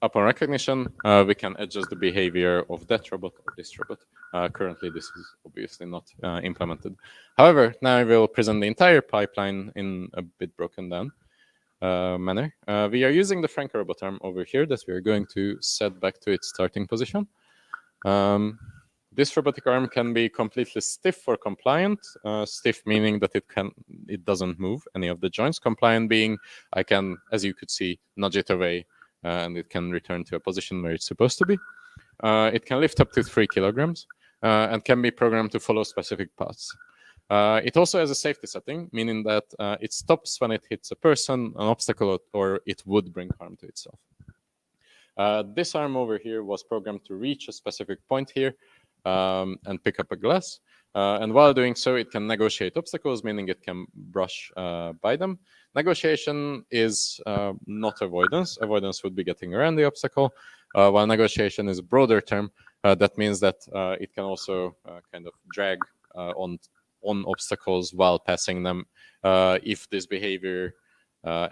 Upon recognition, we can adjust the behavior of that robot or this robot. Currently, this is obviously not implemented. However, now I will present the entire pipeline in a bit broken down manner. We are using the Frank robot arm over here that we are going to set back to its starting position. This robotic arm can be completely stiff or compliant. Stiff meaning that it doesn't move any of the joints. Compliant being I can, as you could see, nudge it away and it can return to a position where it's supposed to be. It can lift up to 3 kilograms and can be programmed to follow specific paths. It also has a safety setting, meaning that it stops when it hits a person, an obstacle, or it would bring harm to itself. This arm over here was programmed to reach a specific point here and pick up a glass. And while doing so, it can negotiate obstacles, meaning it can brush by them. Negotiation is not avoidance. Avoidance would be getting around the obstacle, while negotiation is a broader term. That means that it can also kind of drag on obstacles while passing them if this behavior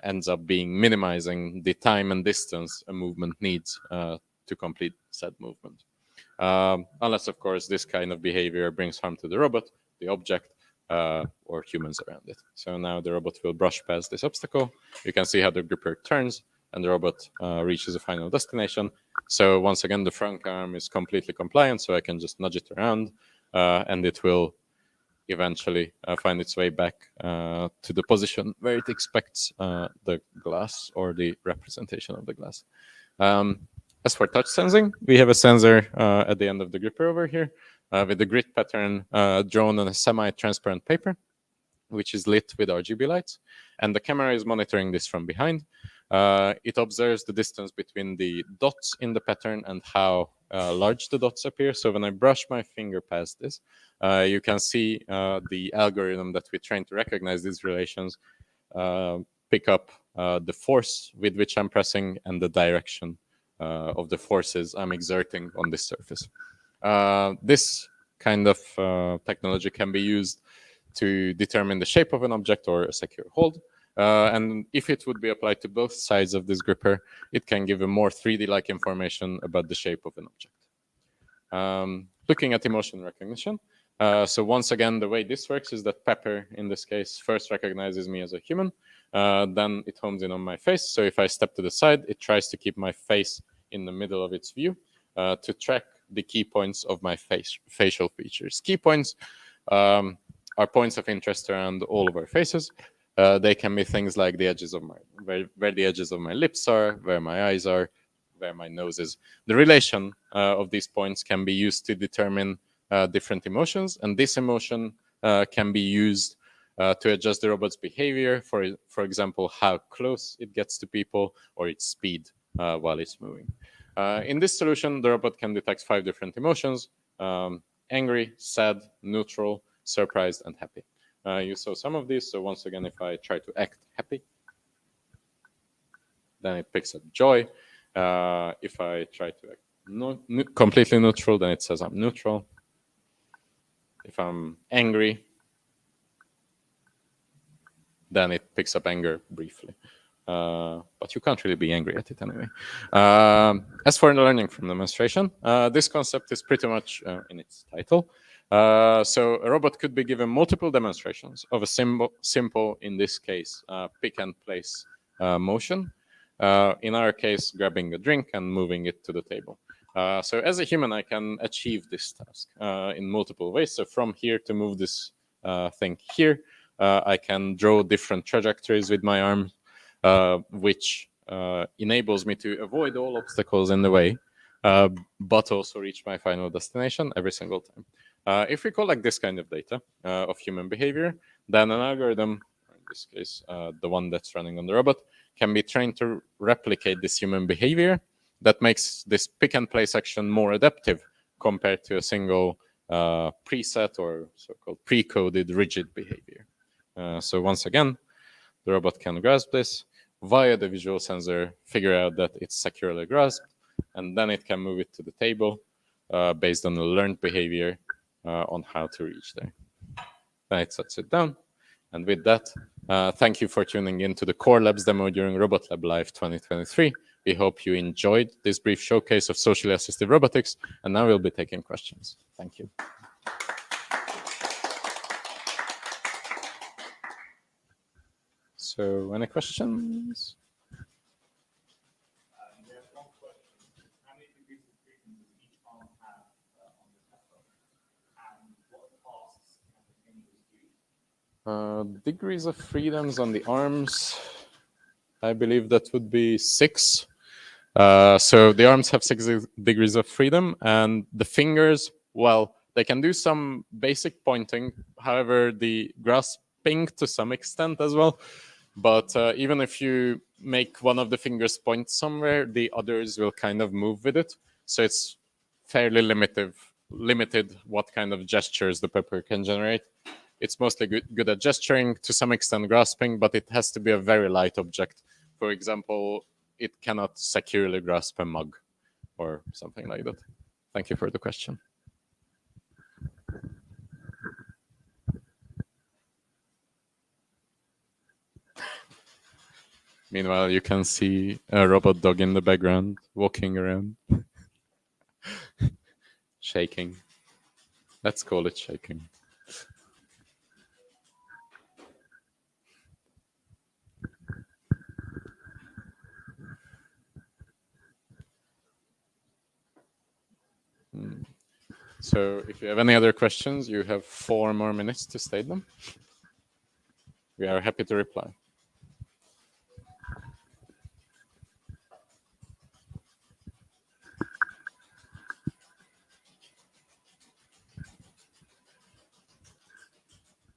ends up being minimizing the time and distance a movement needs to complete said movement. Unless, of course, this kind of behavior brings harm to the robot, the object, or humans around it. So now the robot will brush past this obstacle. You can see how the gripper turns and the robot reaches a final destination. So once again, the front arm is completely compliant, so I can just nudge it around, and it will eventually find its way back to the position where it expects the glass or the representation of the glass. As for touch sensing, we have a sensor at the end of the gripper over here with the grid pattern drawn on a semi-transparent paper, which is lit with RGB lights. And the camera is monitoring this from behind. It observes the distance between the dots in the pattern and how large the dots appear. So when I brush my finger past this, you can see the algorithm that we trained to recognize these relations pick up the force with which I'm pressing and the direction of the forces I'm exerting on this surface. This kind of technology can be used to determine the shape of an object or a secure hold. And if it would be applied to both sides of this gripper, it can give a more 3D-like information about the shape of an object. Looking at emotion recognition. So once again, the way this works is that Pepper, in this case, first recognizes me as a human. Then it hones in on my face. So if I step to the side, it tries to keep my face in the middle of its view to track the key points of my facial features. Key points are points of interest around all of our faces. They can be things like the edges of where the edges of my lips are, where my eyes are, where my nose is. The relation of these points can be used to determine different emotions, and this emotion can be used to adjust the robot's behavior, for example, how close it gets to people or its speed while it's moving. In this solution, the robot can detect 5 different emotions: angry, sad, neutral, surprised, and happy. You saw some of these, so once again, if I try to act happy, then it picks up joy. If I try to act completely neutral, then it says I'm neutral. If I'm angry, then it picks up anger briefly. But you can't really be angry at it anyway. As for learning from demonstration, this concept is pretty much in its title. So a robot could be given multiple demonstrations of a simple, in this case, pick and place motion. In our case, grabbing a drink and moving it to the table. So as a human, I can achieve this task in multiple ways. So from here to move this thing here, I can draw different trajectories with my arm, which enables me to avoid all obstacles in the way, but also reach my final destination every single time. If we collect this kind of data of human behavior, then an algorithm, in this case, the one that's running on the robot, can be trained to replicate this human behavior that makes this pick and place action more adaptive compared to a single preset or so-called pre-coded rigid behavior. So once again, the robot can grasp this via the visual sensor, figure out that it's securely grasped, and then it can move it to the table based on the learned behavior on how to reach there. Then it sets it down. And with that, thank you for tuning in to the Core Labs demo during Robot Lab Live 2023. We hope you enjoyed this brief showcase of socially assistive robotics, and now we'll be taking questions. Thank you. So, any questions? We have one question. How many degrees of freedom does each arm have on the pepper? And what tasks can the fingers do? Degrees of freedoms on the arms, I believe that would be 6. So the arms have 6 degrees of freedom, and the fingers, well, they can do some basic pointing. However, the grasping to some extent as well. But even if you make one of the fingers point somewhere, the others will kind of move with it. So it's fairly limited what kind of gestures the pepper can generate. It's mostly good at gesturing, to some extent grasping, but it has to be a very light object. For example, it cannot securely grasp a mug or something like that. Thank you for the question. Meanwhile, you can see a robot dog in the background walking around, shaking. Let's call it shaking. So if you have any other questions, you have 4 more minutes to state them. We are happy to reply.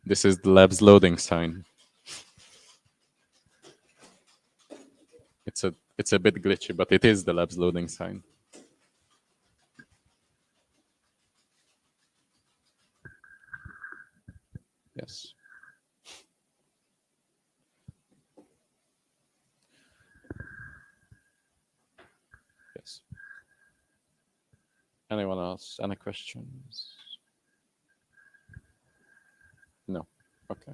This is the lab's loading sign. It's a bit glitchy, but it is the lab's loading sign. Yes. Yes. Anyone else? Any questions? No. Okay.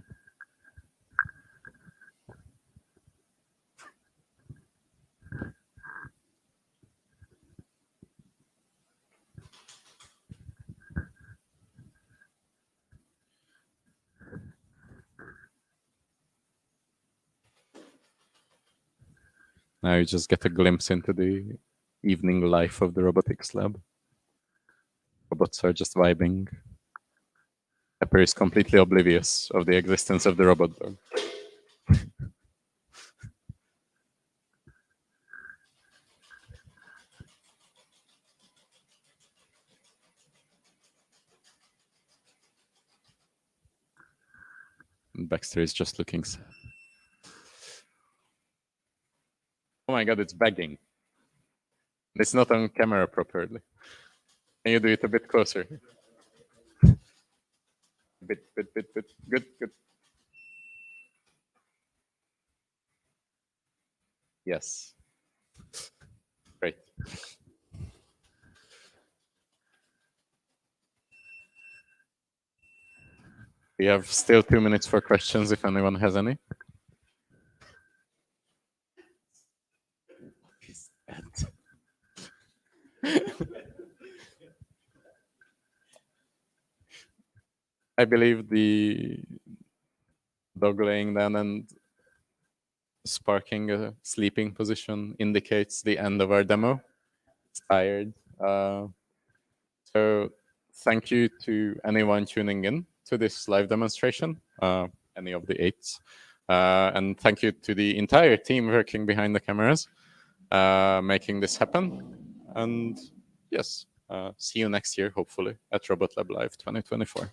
Now you just get a glimpse into the evening life of the robotics lab. Robots are just vibing. Pepper is completely oblivious of the existence of the robot dog. And Baxter is just looking sad. Oh my god, it's begging. It's not on camera properly. Can you do it a bit closer? Bit. Good. Yes. Great. We have still 2 minutes for questions if anyone has any. I believe the dog laying down and sparking a sleeping position indicates the end of our demo. It's tired. So thank you to anyone tuning in to this live demonstration, any of the 8. And thank you to the entire team working behind the cameras, making this happen. And yes, see you next year, hopefully, at Robot Lab Live 2024.